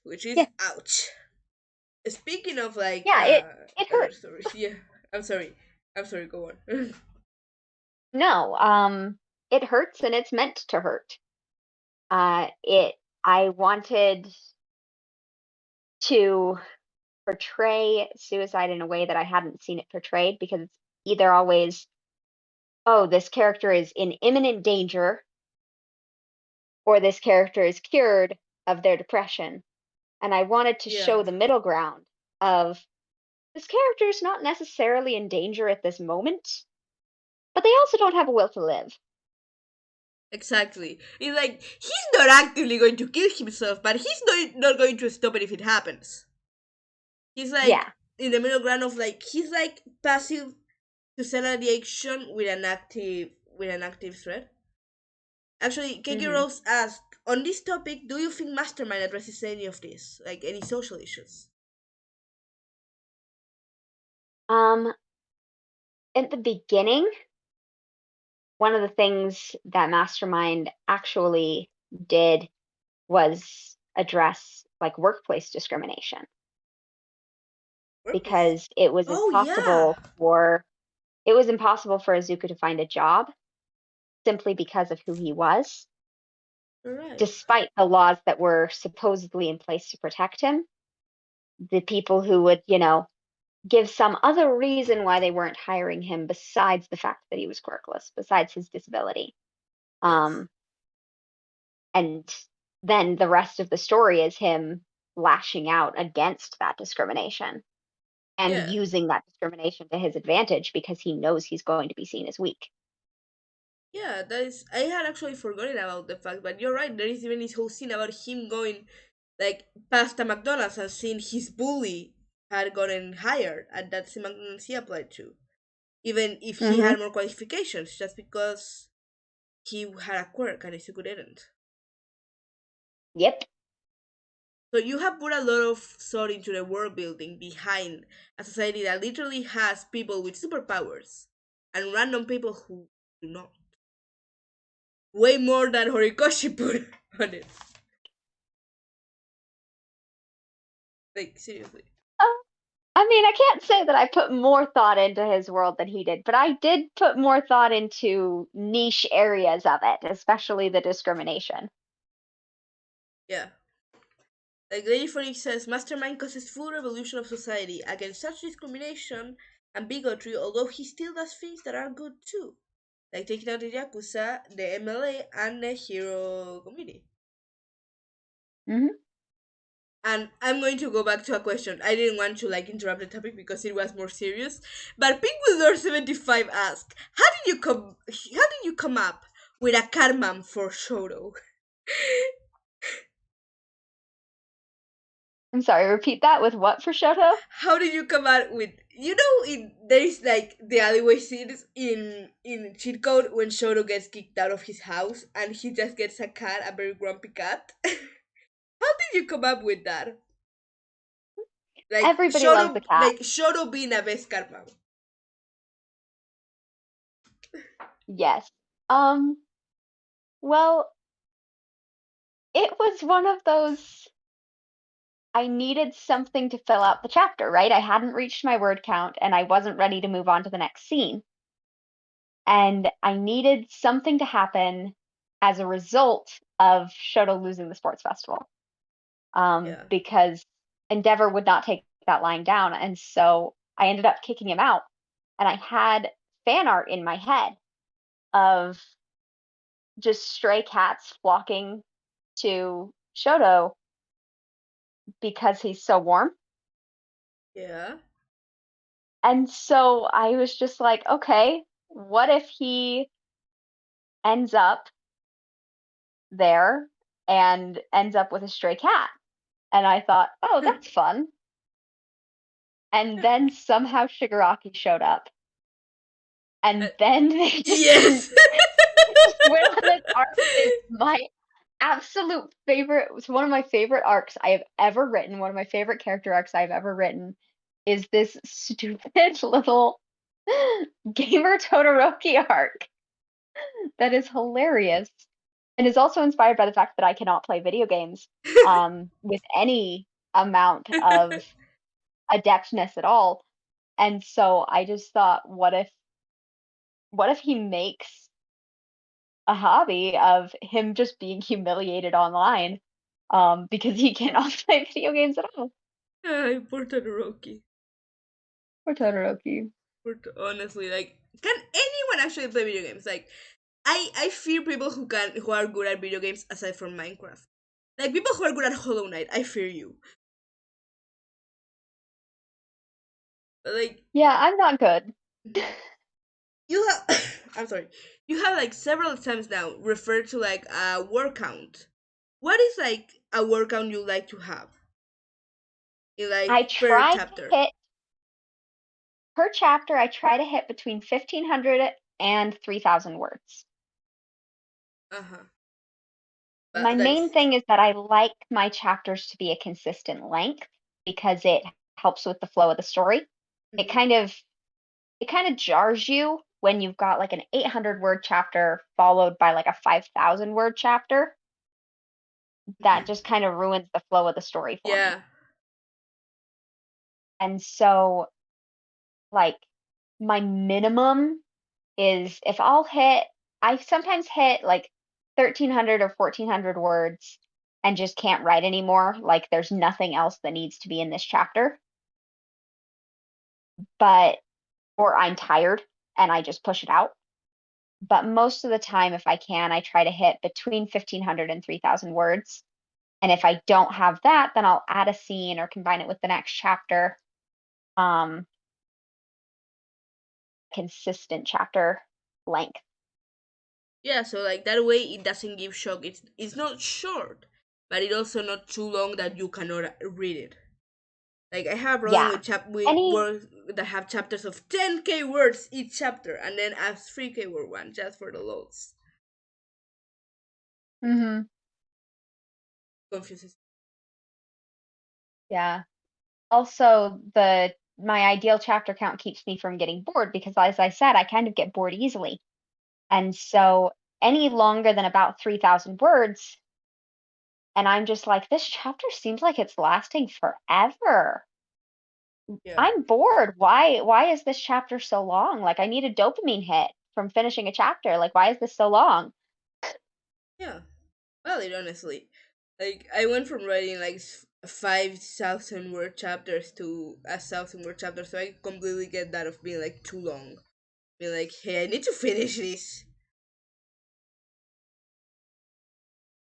Which is Yeah, ouch. Speaking of like yeah, it other hurt. stories, yeah. I'm sorry. I'm sorry, go on. No, it hurts and it's meant to hurt. It I wanted to portray suicide in a way that I hadn't seen it portrayed because it's either always, oh, this character is in imminent danger or this character is cured of their depression. And I wanted to Yeah. show the middle ground of this character is not necessarily in danger at this moment, but they also don't have a will to live. Exactly. It's like he's not actively going to kill himself, but he's not going to stop it if it happens. He's like Yeah. in the middle ground of like he's like passive to send the action with an active threat. Actually, Kiki Hmm. Rose asked on this topic, do you think Mastermind addresses any of this, like any social issues? Um, at the beginning, one of the things that Mastermind actually did was address like workplace discrimination Workplace. because it was Oh yeah, impossible for Izuku to find a job simply because of who he was, you're right. despite the laws that were supposedly in place to protect him. The people who would, give some other reason why they weren't hiring him besides the fact that he was quirkless, besides his disability. Yes. Um, and then the rest of the story is him lashing out against that discrimination and Yeah. using that discrimination to his advantage because he knows he's going to be seen as weak. Yeah, that is. I had actually forgotten about the fact, but you're right. There is even this whole scene about him going like past a McDonald's and seeing his bully had gotten hired, and that's the McDonald's he applied to, even if he Hmm. had more qualifications, just because he had a quirk and Izuku didn't. Yep. So you have put a lot of thought into the world building behind a society that literally has people with superpowers and random people who do not. Way more than Horikoshi put on it. Like, seriously. I mean, I can't say that I put more thought into his world than he did, but I did put more thought into niche areas of it, especially the discrimination. Yeah. Like Lady Phoenix says, Mastermind causes full revolution of society against such discrimination and bigotry, although he still does things that are good too. Like taking out the Yakuza, the MLA, and the hero committee. Hmm. And I'm going to go back to a question. I didn't want to like interrupt the topic because it was more serious. But Penguin75 asked, how did you come up with a Carman for Shoto? I'm sorry, repeat that with what for Shoto? How did you come out with there is like the alleyway scenes in cheat code when Shoto gets kicked out of his house and he just gets a cat, a very grumpy cat. How did you come up with that? Everybody loves the cat. Like Shoto being a best karma. Yes. Um, well, it was one of those I needed something to fill out the chapter, right? I hadn't reached my word count and I wasn't ready to move on to the next scene. And I needed something to happen as a result of Shoto losing the sports festival. Yeah. Because Endeavor would not take that line down. And so I ended up kicking him out. And I had fan art in my head of just stray cats flocking to Shoto because he's so warm. Yeah. And so I was just like, okay, what if he ends up there and ends up with a stray cat? And I thought, oh, that's fun. And then somehow Shigaraki showed up. Uh, And then they just yes. they just went on this arc that is my absolute favorite. It's one of my favorite arcs I have ever written. One of my favorite character arcs I've ever written is this stupid little gamer Todoroki arc that is hilarious and is also inspired by the fact that I cannot play video games with any amount of adeptness at all. And so I just thought, what if he makes a hobby of him just being humiliated online because he cannot play video games at all? Ay, poor Todoroki. Or Todoroki. Honestly, like, can anyone actually play video games? Like, I fear people who are good at video games aside from Minecraft. Like people who are good at Hollow Knight, I fear you. Like Yeah, I'm not good. you have, I'm sorry, you have like several times now referred to like a word count. What is like a word count you like to have in I like per try to chapter? hit per chapter, I try to hit between 1,500 and 3,000 words. Uh huh. My But main that's thing is that I like my chapters to be a consistent length because it helps with the flow of the story. It mhm, kind of it kind of jars you when you've got like an 800 word chapter followed by like a 5,000 word chapter. That mhm. just kind of ruins the flow of the story for me. Yeah. And so like my minimum is if I sometimes hit like 1,300 or 1,400 words and just can't write anymore. Like there's nothing else that needs to be in this chapter. But, or I'm tired and I just push it out. But most of the time, if I can, I try to hit between 1,500 and 3,000 words. And if I don't have that, then I'll add a scene or combine it with the next chapter. Um, Consistent chapter length. Yeah, so like that way it doesn't give shock. It's not short, but it also not too long that you cannot read it. Like I have a problem Yeah. with with Any words that have chapters of 10k words each chapter, and then a 3k word one just for the loads. Mm-hmm. Confuses. Yeah. Also, the my ideal chapter count keeps me from getting bored because, as I said, I kind of get bored easily. And so any longer than about 3,000 words, and I'm just like, this chapter seems like it's lasting forever. Yeah. I'm bored. Why is this chapter so long? Like I need a dopamine hit from finishing a chapter. Like why is this so long? Yeah. Valid, honestly. Like, I went from writing like 5,000 word chapters to 1,000 word chapters, so I completely get that of being like too long. Being like, hey, I need to finish this.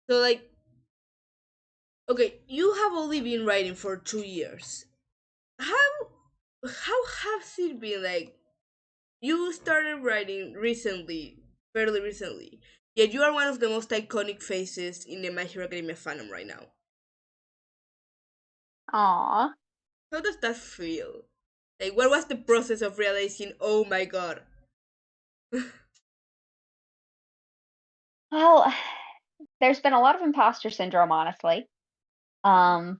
So, like, okay, you have only been writing for 2 years. How has it been like? You started writing recently, fairly recently, yet you are one of the most iconic faces in the My Hero Academia fandom right now. Aw. How does that feel? Like, what was the process of realizing, oh my god? Well, there's been a lot of imposter syndrome, honestly. Um,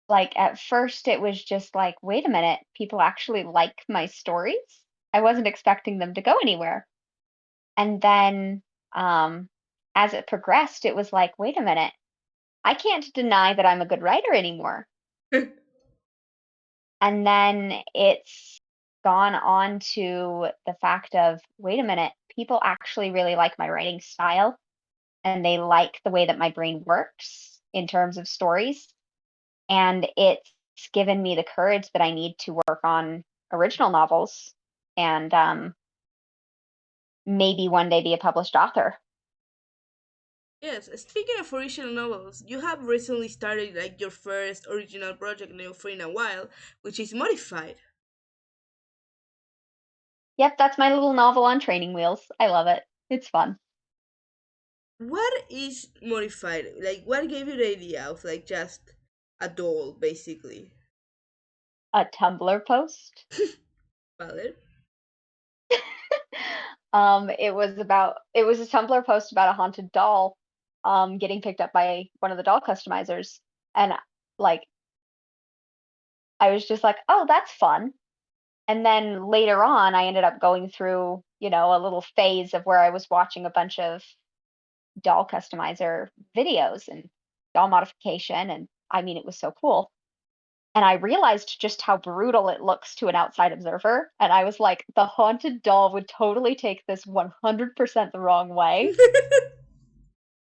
like at first it was just like, wait a minute, people actually like my stories. I wasn't expecting them to go anywhere. And then as it progressed, it was like, wait a minute, I can't deny that I'm a good writer anymore. And then it's gone on to the fact of, wait a minute, people actually really like my writing style and they like the way that my brain works in terms of stories. And it's given me the courage that I need to work on original novels and maybe one day be a published author. Yes, speaking of original novels, you have recently started like your first original project now for in a while, which is Modified. Yep, that's my little novel on training wheels. I love it. It's fun. What is Modified? Like, what gave you the idea of like just a doll, basically? A Tumblr post. Valid? It was a Tumblr post about a haunted doll getting picked up by one of the doll customizers. And like I was just like, oh, that's fun. And then later on I ended up going through, a little phase of where I was watching a bunch of doll customizer videos and doll modification. And I mean, it was so cool. And I realized just how brutal it looks to an outside observer. And I was like, the haunted doll would totally take this 100% the wrong way.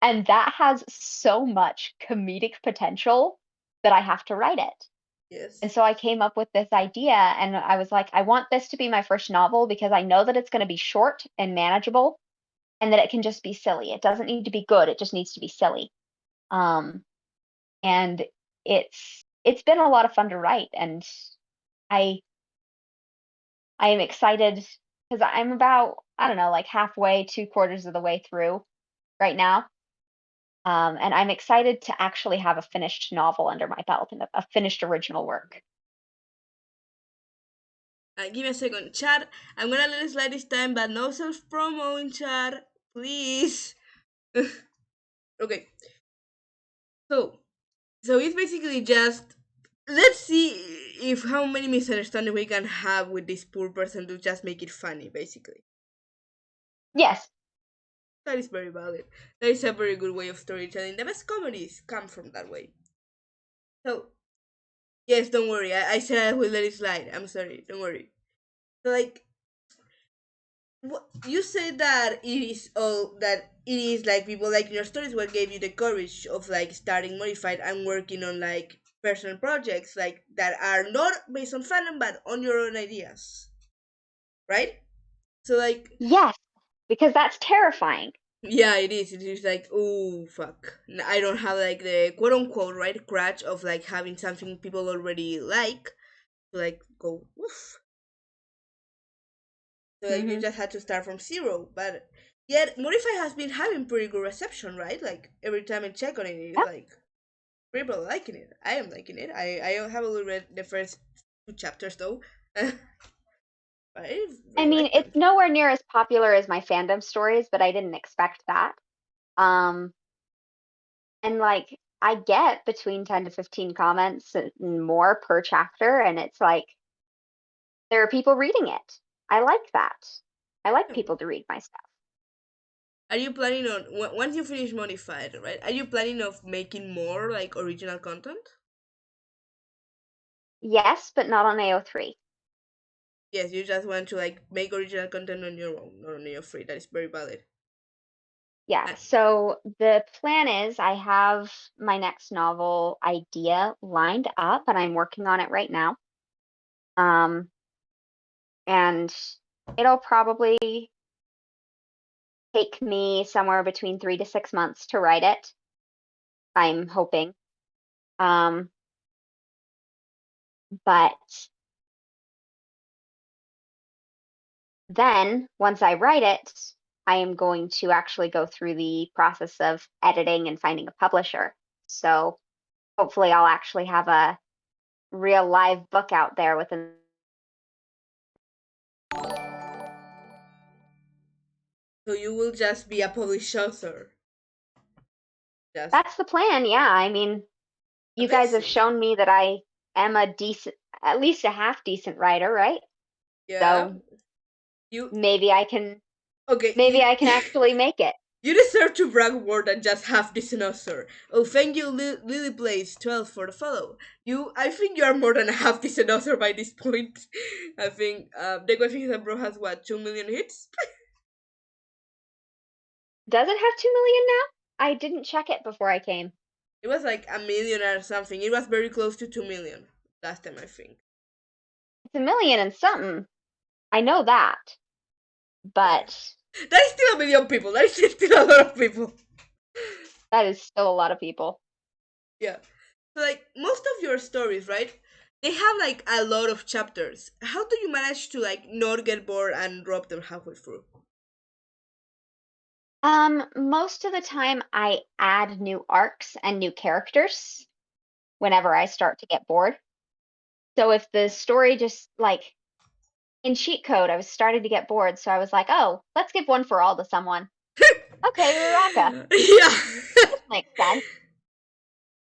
And that has so much comedic potential that I have to write it. And Yes. so I came up with this idea and I was like, I want this to be my first novel because I know that it's going to be short and manageable and that it can just be silly. It doesn't need to be good, it just needs to be silly. Um, and it's been a lot of fun to write and I I am excited because I'm about, I don't know, like halfway, 3/4 of the way through right now. And I'm excited to actually have a finished novel under my belt and a finished original work. Give me a second. Chat, I'm gonna let it slide this time, but no self promo in chat. Please. Okay, so it's basically just let's see if how many misunderstandings we can have with this poor person to just make it funny, basically. Yes. That is very valid. That is a very good way of storytelling. The best comedies come from that way. So, yes, don't worry. I said I will let it slide. I'm sorry. Don't worry. So, like, you said that it is like people like your stories what gave you the courage of like starting Modified and working on like personal projects like that are not based on fandom but on your own ideas, right? So like, Yes, because that's terrifying. yeah, it is like, oh fuck, I don't have like the quote unquote right crutch of like having something people already like to like go woof. So like you Hmm. just had to start from zero. But yet Modify has been having pretty good reception, right? Like every time I check on it, it's Yep. like people are liking it. I am liking it. I have only read the first two chapters though. But I I really mean, like them. it's nowhere near as popular as my fandom stories, but I didn't expect that. Um, and like I get between 10 to 15 comments and more per chapter, and it's like there are people reading it. I like that. I like Yeah. people to read my stuff. Are you planning on once you finish Modified, right? Are you planning of making more like original content? Yes, but not on AO3. Yes, you just want to like make original content on your own, not on your free. That is very valid. Yeah, I, so the plan is I have my next novel idea lined up and I'm working on it right now. Um, and it'll probably take me somewhere between 3 to 6 months to write it. I'm hoping. Um, but then once I write it, I am going to actually go through the process of editing and finding a publisher. So hopefully I'll actually have a real live book out there within. so you will just be a published author. Just That's the plan. Yeah. I mean, you guys have amazing. shown me that I am a decent, at least a half decent writer, right? Yeah. So You maybe I can, okay? maybe I can actually make it. You deserve to brag more than just half decent author. Oh, thank you, Lily Blaze 12 for the follow. I think you are more than a half decent author by this point. I think the Graphic Bro has what 2 million hits. Does it have 2 million now? I didn't check it before I came. It was like a million or something. It was very close to 2 million last time, I think. It's a million and something. I know that, Yeah, but that is still a million people. That is still a lot of people. that is still a lot of people. Yeah. So like most of your stories, right? They have like a lot of chapters. How do you manage to like not get bored and drop them halfway through? Most of the time I add new arcs and new characters whenever I start to get bored. So if the story just like in cheat code, I was starting to get bored, so I was like, oh, let's give one for all to someone. Okay, Uraka. Yeah. This makes sense.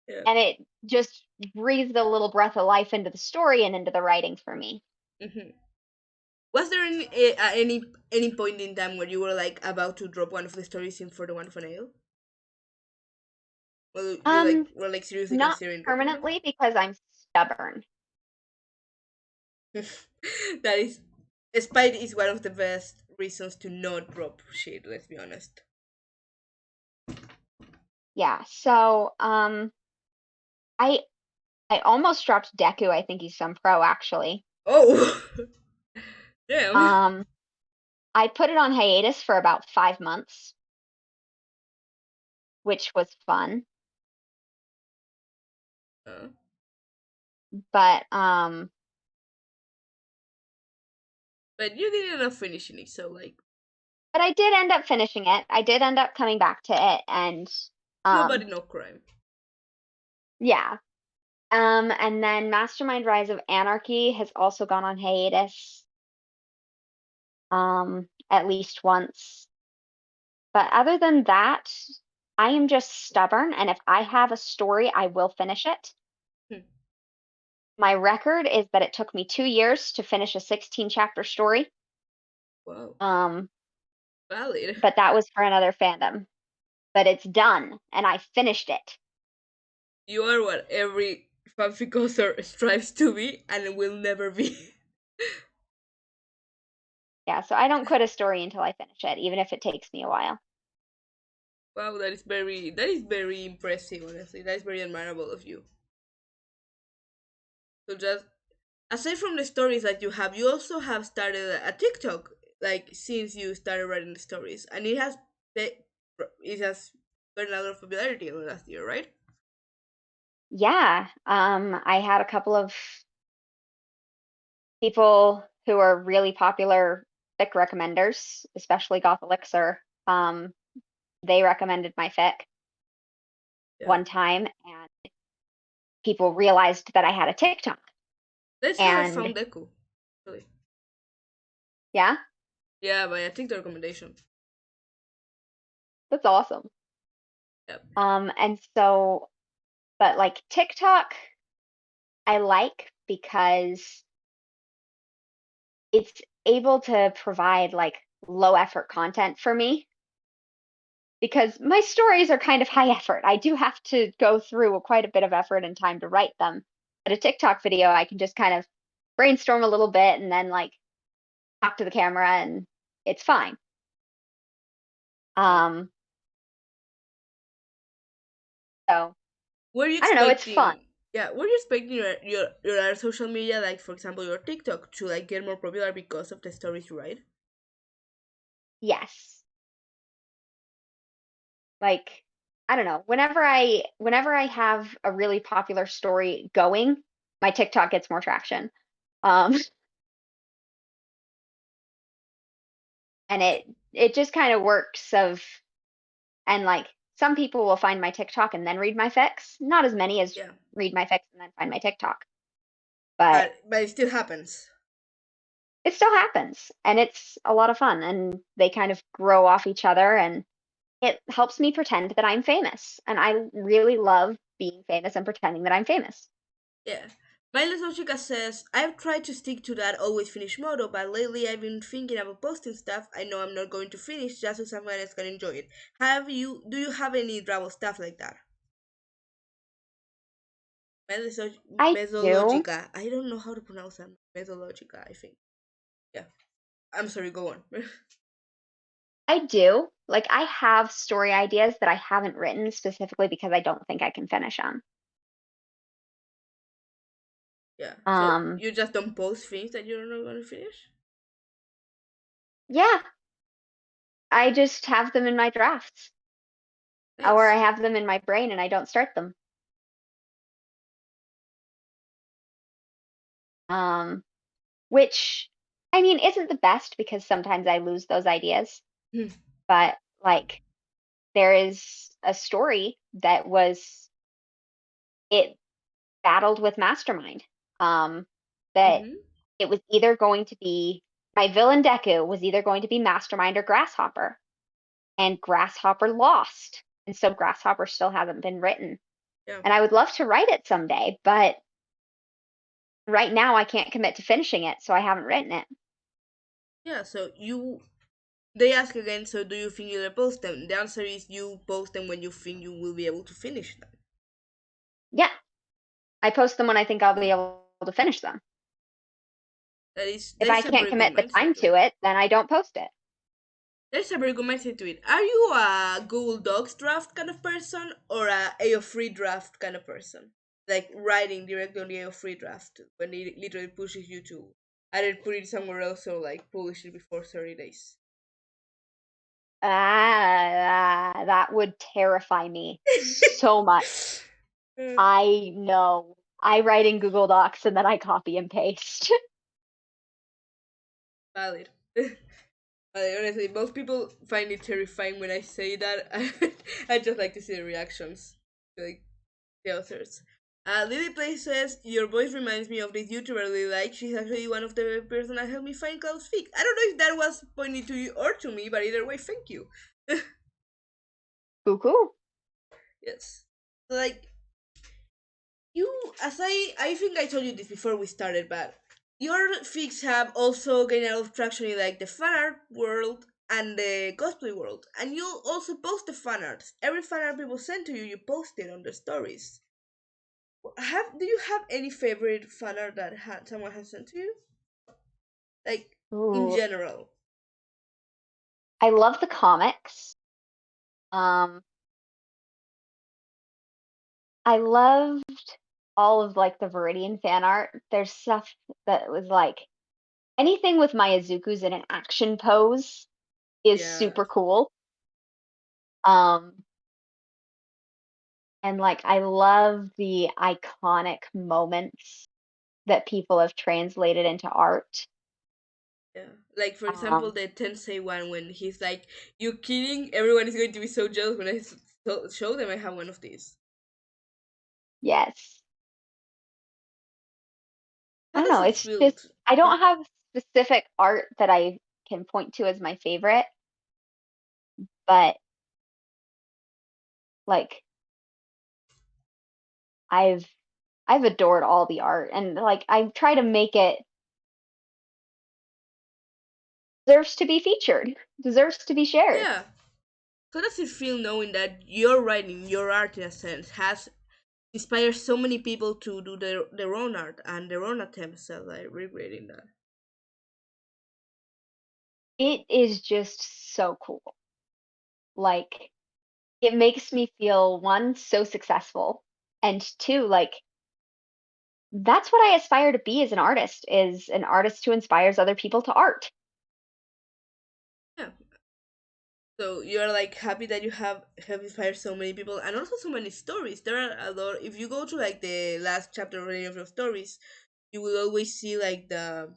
Yeah. And it just breathed a little breath of life into the story and into the writing for me. Hmm. Was there any point in time where you were like about to drop one of the stories in for the one for nail? Well, you like Um, were like seriously Not considering dropping them? permanently because I'm stubborn. That is, spite is one of the best reasons to not drop shit. Let's be honest. Yeah, so I I almost dropped Deku. I think he's some pro actually. Oh, damn. Um, I put it on hiatus for about 5 months, which was fun. Uh, But but you did end up finishing it, so like I did end up finishing it. I did end up coming back to it, and nobody um, no crime. yeah. And then Mastermind Rise of Anarchy has also gone on hiatus, at least once. But other than that, I am just stubborn, and if I have a story, I will finish it. Hmm. My record is that it took me 2 years to finish a 16 chapter story. Wow, Um, valid. but that was for another fandom. But it's done, and I finished it. You are what every fanfic author strives to be and will never be. Yeah, so I don't quit a story until I finish it, even if it takes me a while. Wow, that is very impressive. Honestly, that is very admirable of you. So just aside from the stories that you have, you also have started a TikTok like since you started writing the stories, and it has gotten a lot of popularity in the last year, right? Yeah, I had a couple of people who are really popular fic recommenders, especially Goth Elixir. They recommended my fic Yeah, one time, and people realized that I had a TikTok. that's how I And found Deku. Really? yeah, Yeah, by a TikTok recommendation. that's awesome. Yep. And so, but like TikTok, I like because it's able to provide like low effort content for me because my stories are kind of high effort. I do have to go through quite a bit of effort and time to write them. But a TikTok video, I can just kind of brainstorm a little bit and then like talk to the camera and it's fine. Yep. Um, so Were you I don't know, it's fun. expecting? Yeah, were you expecting your other social media, like for example your TikTok, to like get more popular because of the stories you write? Yes. Like I don't know, whenever I have a really popular story going, my TikTok gets more traction. Um, and it just kind of works of and like some people will find my TikTok and then read my fics. Not as many as Yeah, read my fics and then find my TikTok, but but it still happens. it still happens and it's a lot of fun and they kind of grow off each other and it helps me pretend that I'm famous. And I really love being famous and pretending that I'm famous. Yeah. Miley Sochika says, I've tried to stick to that always finish motto, but lately I've been thinking about posting stuff I know I'm not going to finish just so someone else can enjoy it. Do you have any travel stuff like that? I do. Methodologica. I don't know how to pronounce that. Methodologica, I think. Yeah. I'm sorry, go on. I do. Like I have story ideas that I haven't written specifically because I don't think I can finish them. Yeah. So Um, you just don't post things that you're not going to finish? yeah, I just have them in my drafts or I Nice. have them in my brain and I don't start them. Um, which I mean isn't the best because sometimes I lose those ideas, Hmm. but like there is a story that was it battled with Mastermind. Um, that Mm-hmm. it was either going to be my villain Deku was either going to be Mastermind or Grasshopper, and Grasshopper lost, and so Grasshopper still hasn't been written. Yeah. And I would love to write it someday, but right now I can't commit to finishing it, so I haven't written it. Yeah, so they ask again, so do you think you'll post them? The answer is you post them when you think you will be able to finish them. Yeah, I post them when I think I'll be able to finish them. That If I is a can't very good commit the mindset time to to it. it, then I don't post it. That's a very good mindset to it. Are you a Google Docs draft kind of person or a AO3 draft kind of person? Like writing directly on the AO3 draft when it literally pushes you to either put it somewhere else or like publish it before 30 days. That would terrify me so much. Uh, I know. I write in Google Docs and then I copy and paste. Valid. Honestly, most people find it terrifying when I say that. I just like to see the reactions, like the authors. Lily Play says your voice reminds me of this YouTuber I really like. She's actually one of the person that helped me find Klaus Fick. I don't know if that was pointed to you or to me, but either way, thank you. Cool. Yes, so, like you, as I think I told you this before we started, but your fics have also gained a lot of traction in like the fan art world and the cosplay world, and you also post the fan arts. Every fan art people send to you, you post it on the stories. Do you have any favorite fan art that someone has sent to you? Like in Ooh. general. I love the comics. Um, I loved all of like the Viridian fan art. There's stuff that was like anything with my Izuku's in an action pose is Yeah, super cool. Um, and like I love the iconic moments that people have translated into art. yeah. Like for example, Um, the Tensei one when he's like, "You kidding? Everyone is going to be so jealous when I show them I have one of these." yes. I How don't does know, it it's feel? just I Yeah. don't have specific art that I can point to as my favorite, but Like I've I've adored all the art, and like I try to make it deserves to be featured, deserves to be shared. Yeah. How does it feel knowing that your writing, your art in a sense, has inspired so many people to do their own art and their own attempts at like recreating that? It is just so cool. Like it makes me feel one so successful, and two like that's what I aspire to be as an artist, is an artist who inspires other people to art. Yeah. So you're like happy that you have inspired so many people and also so many stories. There are a lot. If you go to like the last chapter of any of your stories, you will always see like the,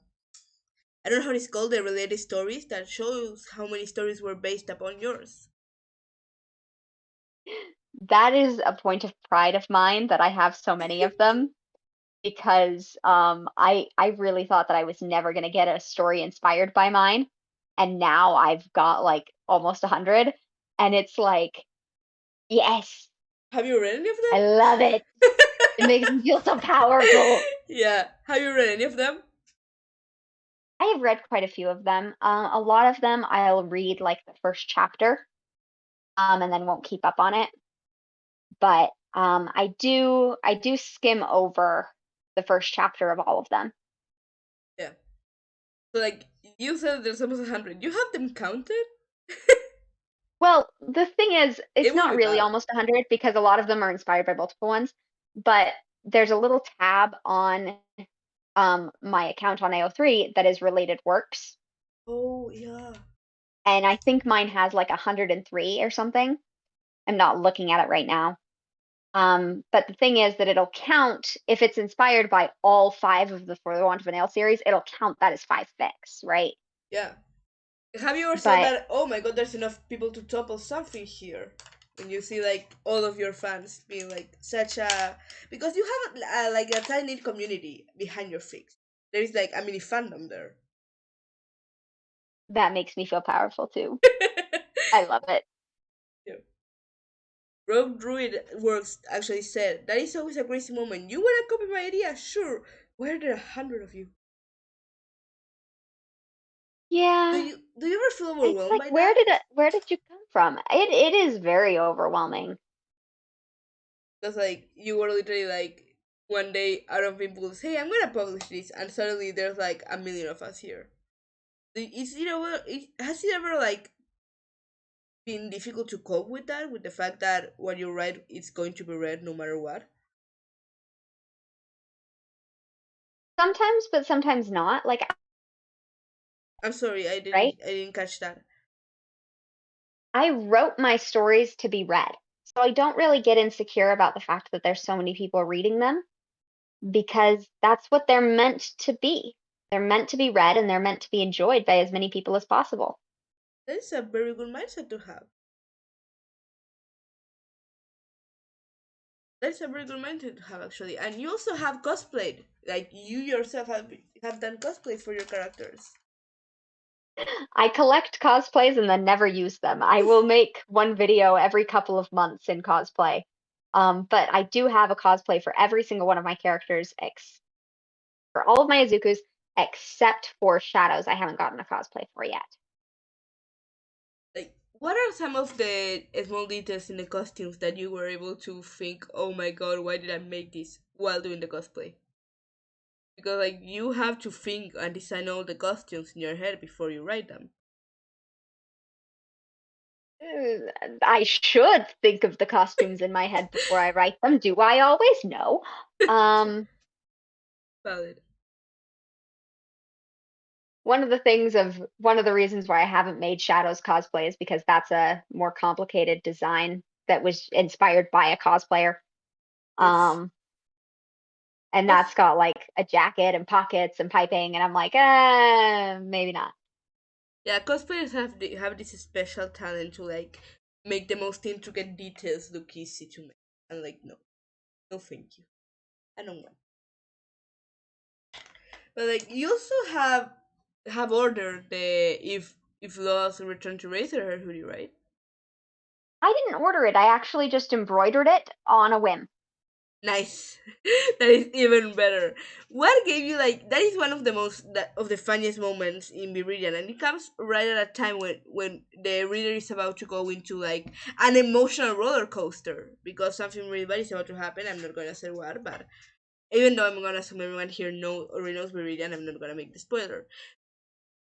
I don't know how it's called, the related stories that shows how many stories were based upon yours. That is a point of pride of mine that I have so many of them, because I really thought that I was never going to get a story inspired by mine, and now I've got like almost 100, and it's like yes, Have you read any of I them? love it. It makes me feel so powerful. Yeah. Have you read any of them? I have read quite a few of them. A lot of them I'll read like the first chapter, and then won't keep up on it. But I do skim over the first chapter of all of them. Yeah. So like you said there's almost 100. You have them counted? Well, the thing is, It it's would not be really bad. almost 100 because a lot of them are inspired by multiple ones. But there's a little tab on my account on AO3 that is related works, Oh yeah. and I think mine has like 103 or something. I'm not looking at it right now. But the thing is that it'll count if it's inspired by all five of the For the Want of a Nail series, it'll count that as five fics, right? Yeah. Have you ever said But that? Oh my god, there's enough people to topple something here. When you see like all of your fans being like such a, because you have like a tiny community behind your fix. There is like a mini fandom there. that makes me feel powerful too. I love it. Yeah. Rogue Druid Works actually said that is always a crazy moment. You wanna copy my idea? Sure. Why are there 100 of you? Do Yeah, you do you ever feel it's overwhelmed like by that? where did you come from? It is very overwhelming. Because like you were literally like one day out of people say, "Hey, I'm gonna publish this," and suddenly there's like a million of us here. Is it ever? Has it ever like been difficult to cope with that? With the fact that what you write is going to be read no matter what? Sometimes, but sometimes not. Like, I'm sorry, right? I didn't catch that. I wrote my stories to be read. So I don't really get insecure about the fact that there's so many people reading them, because that's what they're meant to be. They're meant to be read and they're meant to be enjoyed by as many people as possible. That is a very good mindset to have. That's a very good mindset to have actually. And you also have cosplayed. Like you yourself have done cosplay for your characters. I collect cosplays and then never use them. I will make one video every couple of months in cosplay. But I do have a cosplay for every single one of my characters, for all of my Izukus, except for Shadows. I haven't gotten a cosplay for yet. Like what are some of the small details in the costumes that you were able to think, oh my god, why did I make this while doing the cosplay? Because like you have to think and design all the costumes in your head before you write them. I should think of the costumes in my head before I write them. Do I always know? Um, Valid. one of the reasons why I haven't made Shadows cosplay is because that's a more complicated design that was inspired by a cosplayer. Oof. Um, and Cos- that's got like a jacket and pockets and piping, and I'm like, maybe not. yeah, cosplayers have this special talent to like make the most intricate details look easy to make. And like no, no, thank you. I don't want. But like you also have ordered the if lost return to Razor her hoodie, right? I didn't order it. I actually just embroidered it on a whim. Nice. That is even better. What gave you like that is one of the of the funniest moments in Viridian, and it comes right at a time when the reader is about to go into like an emotional roller coaster because something really bad is about to happen. I'm not gonna say what, but even though I'm gonna assume everyone here already knows Viridian, I'm not gonna make the spoiler.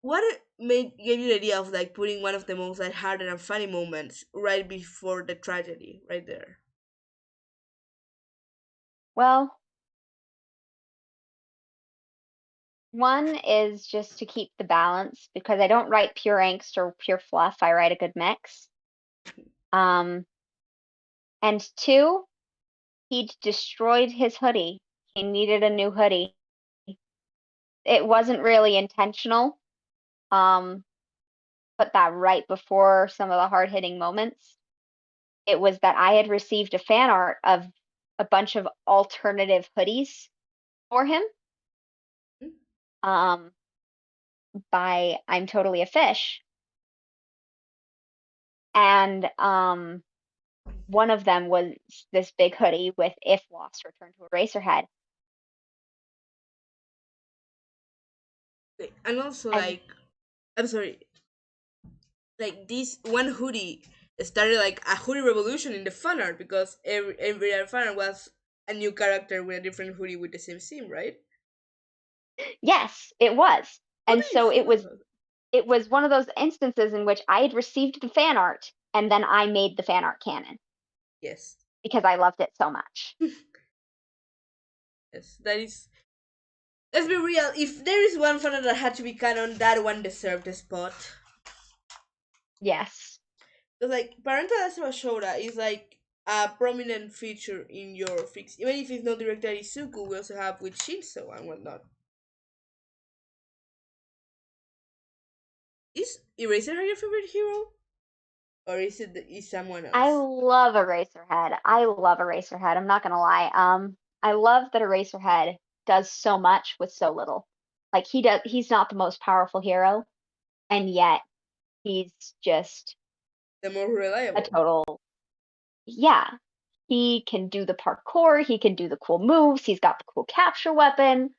What made gave you the idea of like putting one of the most lighthearted and funny moments right before the tragedy, right there? Well, one is just to keep the balance because I don't write pure angst or pure fluff. I write a good mix. Um, and two, he'd destroyed his hoodie. He needed a new hoodie. It wasn't really intentional. Um, put that right before some of the hard hitting moments. It was that I had received a fan art of a bunch of alternative hoodies for him um, by I'm Totally a Fish. And one of them was this big hoodie with If Lost, Return to Eraserhead. And also And like I'm sorry, like this one hoodie started like a hoodie revolution in the fan art because every other fan art was a new character with a different hoodie with the same theme, right? yes, it was. Oh, And so nice. it was one of those instances in which I had received the fan art and then I made the fan art canon Yes, because I loved it so much. yes, that is. Let's be real. If there is one fan art that had to be canon, that one deserved a spot. Yes. Because like Parental Asura is like a prominent feature in your fix. Even if it's not directed at Izuku, we also have with Shinso and whatnot. Is Eraserhead your favorite hero? Or is someone I else? love Eraserhead. I love Eraserhead. I'm not gonna lie. I love that Eraserhead does so much with so little. Like he's not the most powerful hero, and yet he's just The more a reliable. total yeah. He can do the parkour, he can do the cool moves, he's got the cool capture weapon,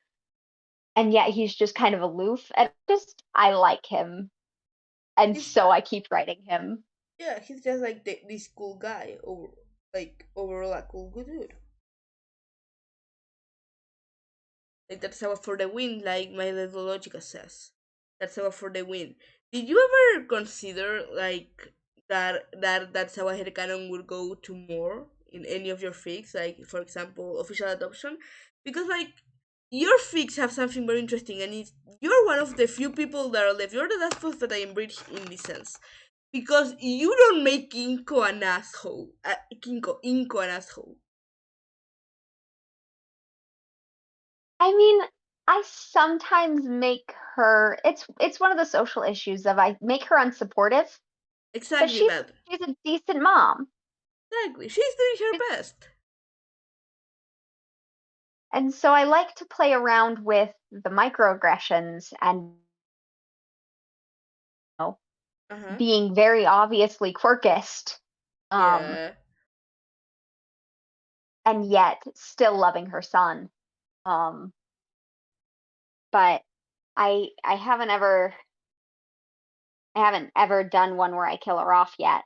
and yet he's just kind of aloof. And just I like him, and He's so I keep writing him. yeah, he's just like this cool guy, over like overall a cool good dude. Like that's how for the win, like my little logica says. That's how for the win. Did you ever consider like that's how a headcanon would go to more in any of your fics, like for example official adoption? Because like your fics have something very interesting and you're one of the few people that are left. You're the last post that I embreed in this sense. Because you don't make Inko an asshole. Inko an asshole. I mean, I sometimes make her it's one of the social issues of I make her unsupportive, but Exactly, but she's a decent mom. exactly. She's doing her She's- best. And so I like to play around with the microaggressions and you know, Uh huh. being very obviously quirkist, um, Yeah. and yet still loving her son. Um, but I haven't ever done one where I kill her off yet.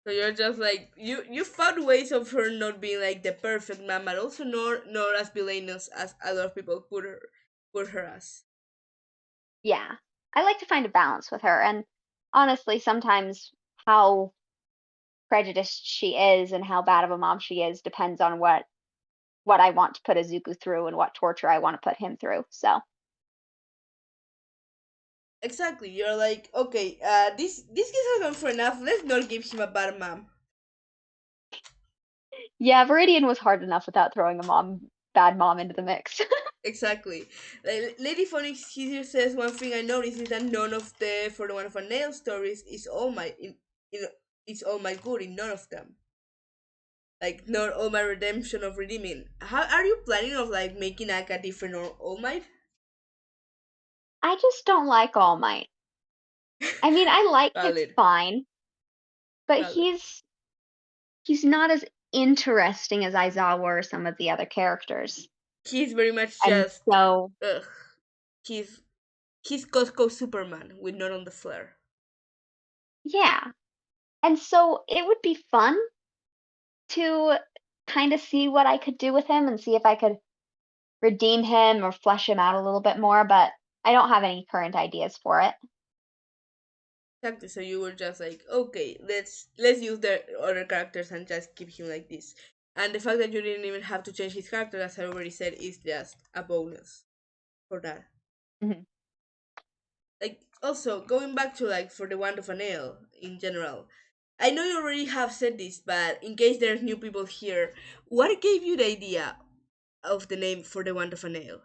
So you're just like you found ways of her not being like the perfect mom, but also not as villainous as a lot of people put her as. Yeah. I like to find a balance with her, and honestly, sometimes how prejudiced she is and how bad of a mom she is depends on what I want to put Izuku through and what torture I want to put him through. So, Exactly. You're like, okay, this kid has gone for enough. Let's not give him a bad mom. yeah, Viridian was hard enough without throwing a bad mom into the mix. Exactly. Like, Lady Phoenix here says one thing I noticed is that none of the For the One of a Nail stories is all my in it's all my good in none of them. Like not all my redemption of redeeming. How are you planning of like making like a different All Might? I just don't like All Might. I mean, I like Kid's Valid. fine, but Valid. he's not as interesting as Aizawa or some of the other characters. He's very much And just so, ugh. He's he's Costco Superman with not on the flare. yeah. And so it would be fun to kind of see what I could do with him and see if I could redeem him or flesh him out a little bit more, but I don't have any current ideas for it. Exactly. So you were just like, okay, let's use the other characters and just keep him like this. And the fact that you didn't even have to change his character, as I already said, is just a bonus for that. Mhm. Like also going back to like for the wand of a nail in general. I know you already have said this, but in case there's new people here, what gave you the idea of the name for the wand of a nail?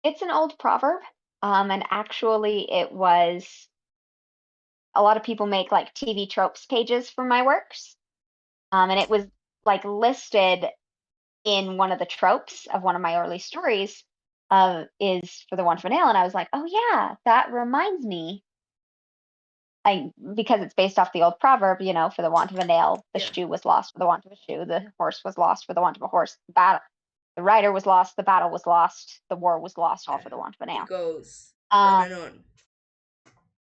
It's an old proverb, and actually, it was a lot of people make like TV tropes pages for my works, and it was like listed in one of the tropes of one of my early stories is for the one for nail, and I was like, oh yeah, that reminds me. I because it's based off the old proverb, for the want of a nail, the Yeah, shoe was lost for the want of a shoe, the horse was lost for the want of a horse, the rider was lost, the battle was lost, the war was lost, all yeah. for the want of a It nail. goes on and Um, on.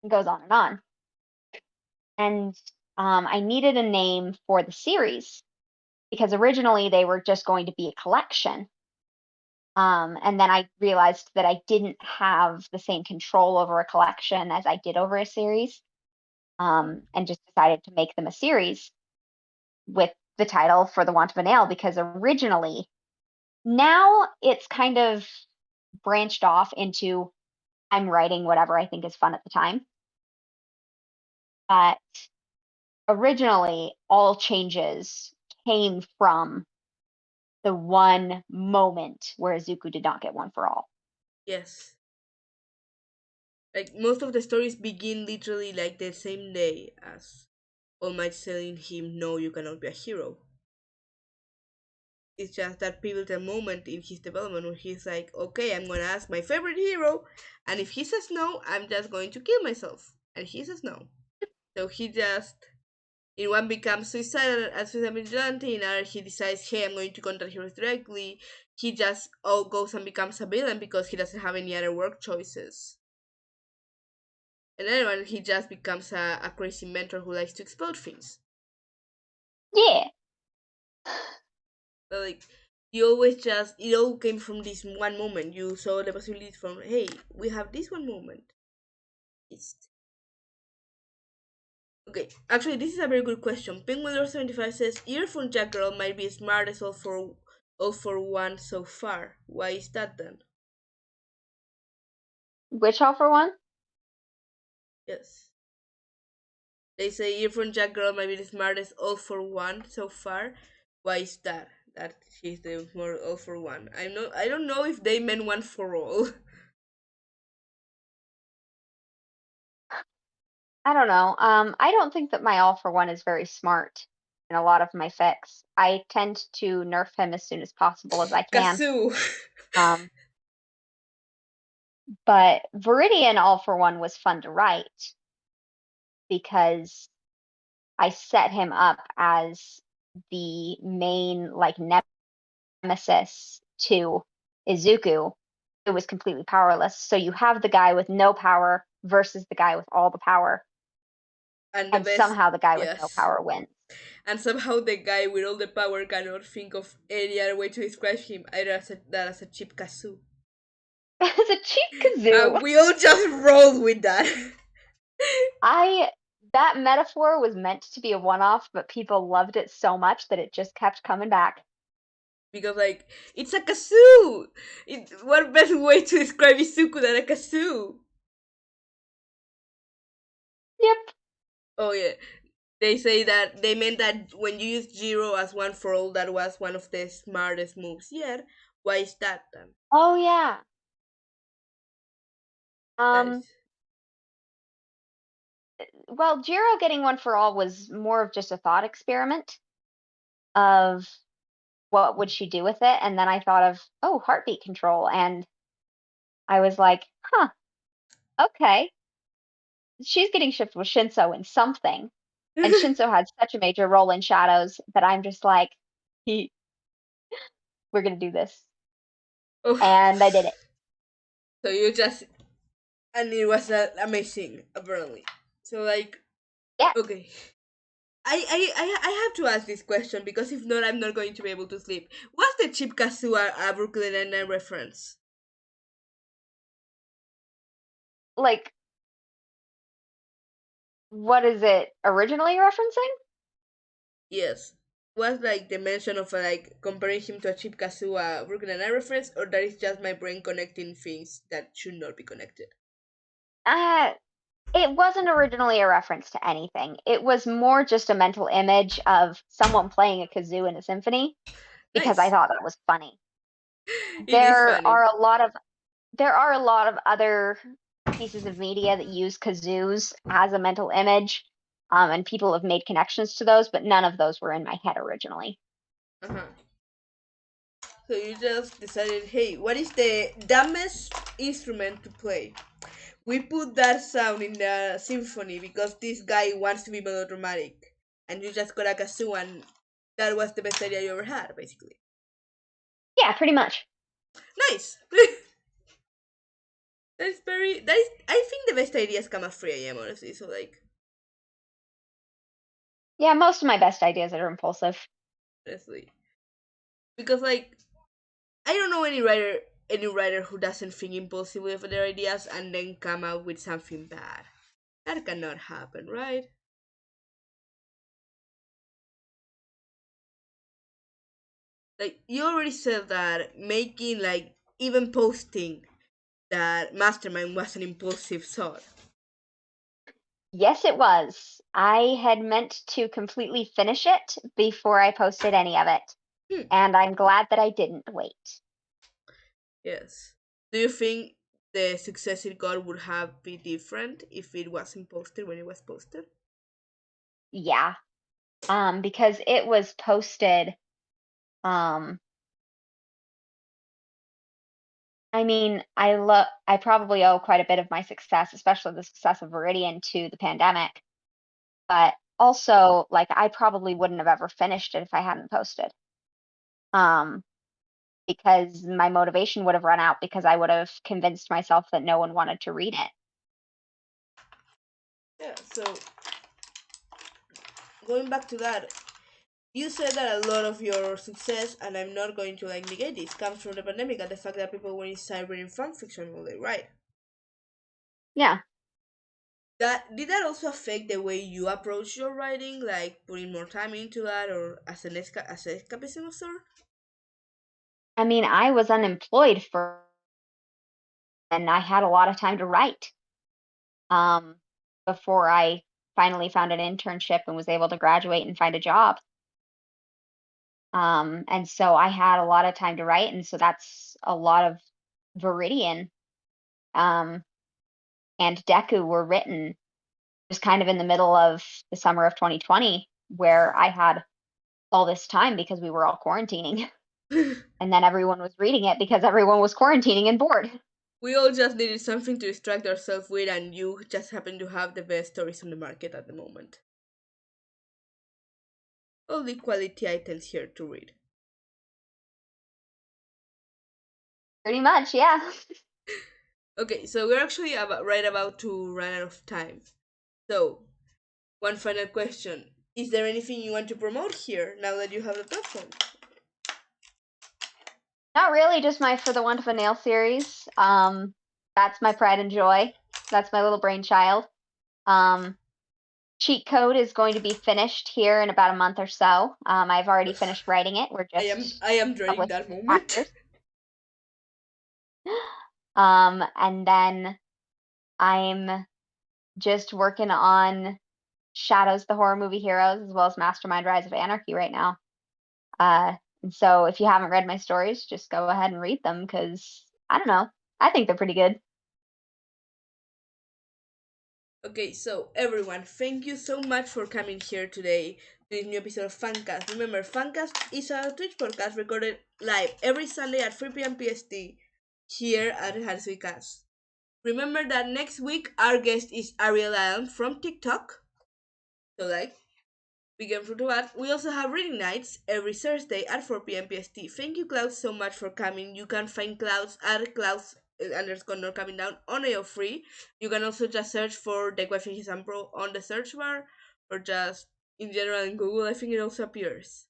it goes on and on. And I needed a name for the series because originally they were just going to be a collection. And then I realized that I didn't have the same control over a collection as I did over a series, and just decided to make them a series with the title For the Want of a Nail because originally, now it's kind of branched off into I'm writing whatever I think is fun at the time. But originally, all changes came from the one moment where Izuku did not get one for all. Yes. Like most of the stories begin literally like the same day as All Might telling him, "No, you cannot be a hero." It's just that pivotal moment in his development where he's like, "Okay, I'm gonna ask my favorite hero, and if he says no, I'm just going to kill myself." And he says no, so he just in one becomes suicidal as suicide vigilante, in other he decides, "Hey, I'm going to contact heroes directly." He just all goes and becomes a villain because he doesn't have any other work choices. And then when he just becomes a crazy mentor who likes to explode things. Yeah. But like you always just it all came from this one moment. You saw the possibility from, hey, we have this one moment. It's okay. Actually, this is a very good question. Penguin75 says earphone jack girl might be smart as all for one so far. Why is that then? Which all for one? Yes. They say earphone jack girl might be the smartest all for one so far. Why is that? That she's the more all for one. I don't know if they meant one for all. I don't know. I don't think that my all for one is very smart in a lot of my fics. I tend to nerf him as soon as possible as I can. Kazoo. Um, but Viridian all for one was fun to write because I set him up as the main like nemesis to Izuku, who was completely powerless. So you have the guy with no power versus the guy with all the power, And the and best, somehow the guy with no yes. power wins. And somehow the guy with all the power cannot think of any other way to describe him either as a cheap kazoo. It's a cheap kazoo. We all just roll with that. I That metaphor was meant to be a one-off, but people loved it so much that it just kept coming back. Because like it's a kazoo. What better way to describe Izuku than a kazoo? Yep. Oh yeah, they say that they meant that when you use Zero as one for all, that was one of the smartest moves. Yeah, why is that then? Oh yeah. That is Um well, Jiro getting one for all was more of just a thought experiment of what would she do with it, and then I thought of, oh, heartbeat control, and I was like, huh, okay. she's getting shipped with Shinso in something, and Shinso had such a major role in Shadows that I'm just like, he, we're gonna do this, Oh, and I did it. so you just and it was amazing apparently. So like Yeah, okay. I have to ask this question because if not, I'm not going to be able to sleep. What's the Chip Kasua Brooklyn Nine-Nine reference? like, what is it originally referencing? Yes. Was like the mention of like comparing him to a Chip Kasua Brooklyn Nine-Nine reference, or that is just my brain connecting things that should not be connected? Uh, it wasn't originally a reference to anything. It was more just a mental image of someone playing a kazoo in a symphony because I Nice. thought that was funny. It is There funny. are a lot of there are a lot of other pieces of media that use kazoos as a mental image, and people have made connections to those, but none of those were in my head originally. Uh-huh. So you just decided, hey, what is the dumbest instrument to play? We put that sound in the symphony because this guy wants to be melodramatic. And you just got a kazoo and that was the best idea you ever had, basically. Yeah, pretty much. Nice! That is, I think the best ideas come at 3 a.m., honestly, so like, Yeah, most of my best ideas are impulsive. honestly. Because like, I don't know any writer who doesn't think impulsively of their ideas and then come out with something bad. That cannot happen, right? Like you already said that making like even posting that mastermind was an impulsive thought. Yes, it was. I had meant to completely finish it before I posted any of it, Hmm. and I'm glad that I didn't wait. Yes. Do you think the success it got would have been different if it wasn't posted when it was posted? Yeah, because it was posted. Um, I mean, I probably owe quite a bit of my success, especially the success of Viridian, to the pandemic. But also, like, I probably wouldn't have ever finished it if I hadn't posted. Um, because my motivation would have run out because I would have convinced myself that no one wanted to read it. Yeah. So going back to that, you said that a lot of your success, and I'm not going to like negate this, comes from the pandemic and the fact that people were inside reading fanfiction all day, right? Yeah. That did that also affect the way you approach your writing, like putting more time into that, or as as an escapism of sort? I mean, I was unemployed for, and I had a lot of time to write um, before I finally found an internship and was able to graduate and find a job. And so I had a lot of time to write, and so that's a lot of Viridian um, and Deku were written just kind of in the middle of the summer of 2020, where I had all this time because we were all quarantining, and then everyone was reading it because everyone was quarantining and bored. We all just needed something to distract ourselves with, and you just happen to have the best stories on the market at the moment. All the quality items here to read. Pretty much, yeah. Okay, so we're actually right about to run out of time. So, one final question. Is there anything you want to promote here now that you have the platform? Not really, just my For the Want of a Nail series. That's my pride and joy. That's my little brainchild. Um, Cheat Code is going to be finished here in about a month or so. I've already finished writing it. We're just I am dreading publishing that the moment. chapters. And then I'm just working on Shadows, the Horror Movie Heroes, as well as Mastermind Rise of Anarchy right now. And so if you haven't read my stories, just go ahead and read them because I don't know. I think they're pretty good. Okay, so everyone, thank you so much for coming here today to this new episode of Fancast. Remember, Fancast is a Twitch podcast recorded live every Sunday at 3 p.m. PST here at Harsuycast. Remember that next week our guest is Ariel Allen from TikTok. So we get through to that. We also have reading nights every Thursday at 4 p.m. PST. Thank you, Clouds, so much for coming. You can find Clouds at Clouds underscore not coming down on AO free. You can also just search for the Wi-Fi Sam Pro on the search bar, or just in general in Google. I think it also appears,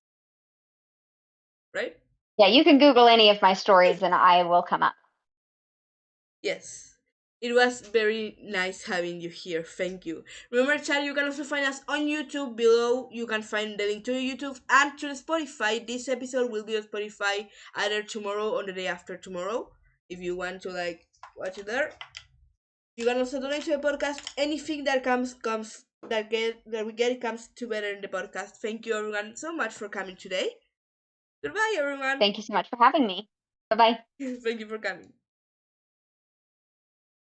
right? Yeah, you can Google any of my stories and I will come up. Yes. It was very nice having you here. Thank you. Remember, chat, you can also find us on YouTube below. You can find the link to YouTube and to Spotify. This episode will be on Spotify either tomorrow or the day after tomorrow. If you want to watch it there. You can also donate to the podcast. Anything that we get comes to better in the podcast. Thank you everyone so much for coming today. Goodbye everyone. Thank you so much for having me. Bye bye. Thank you for coming.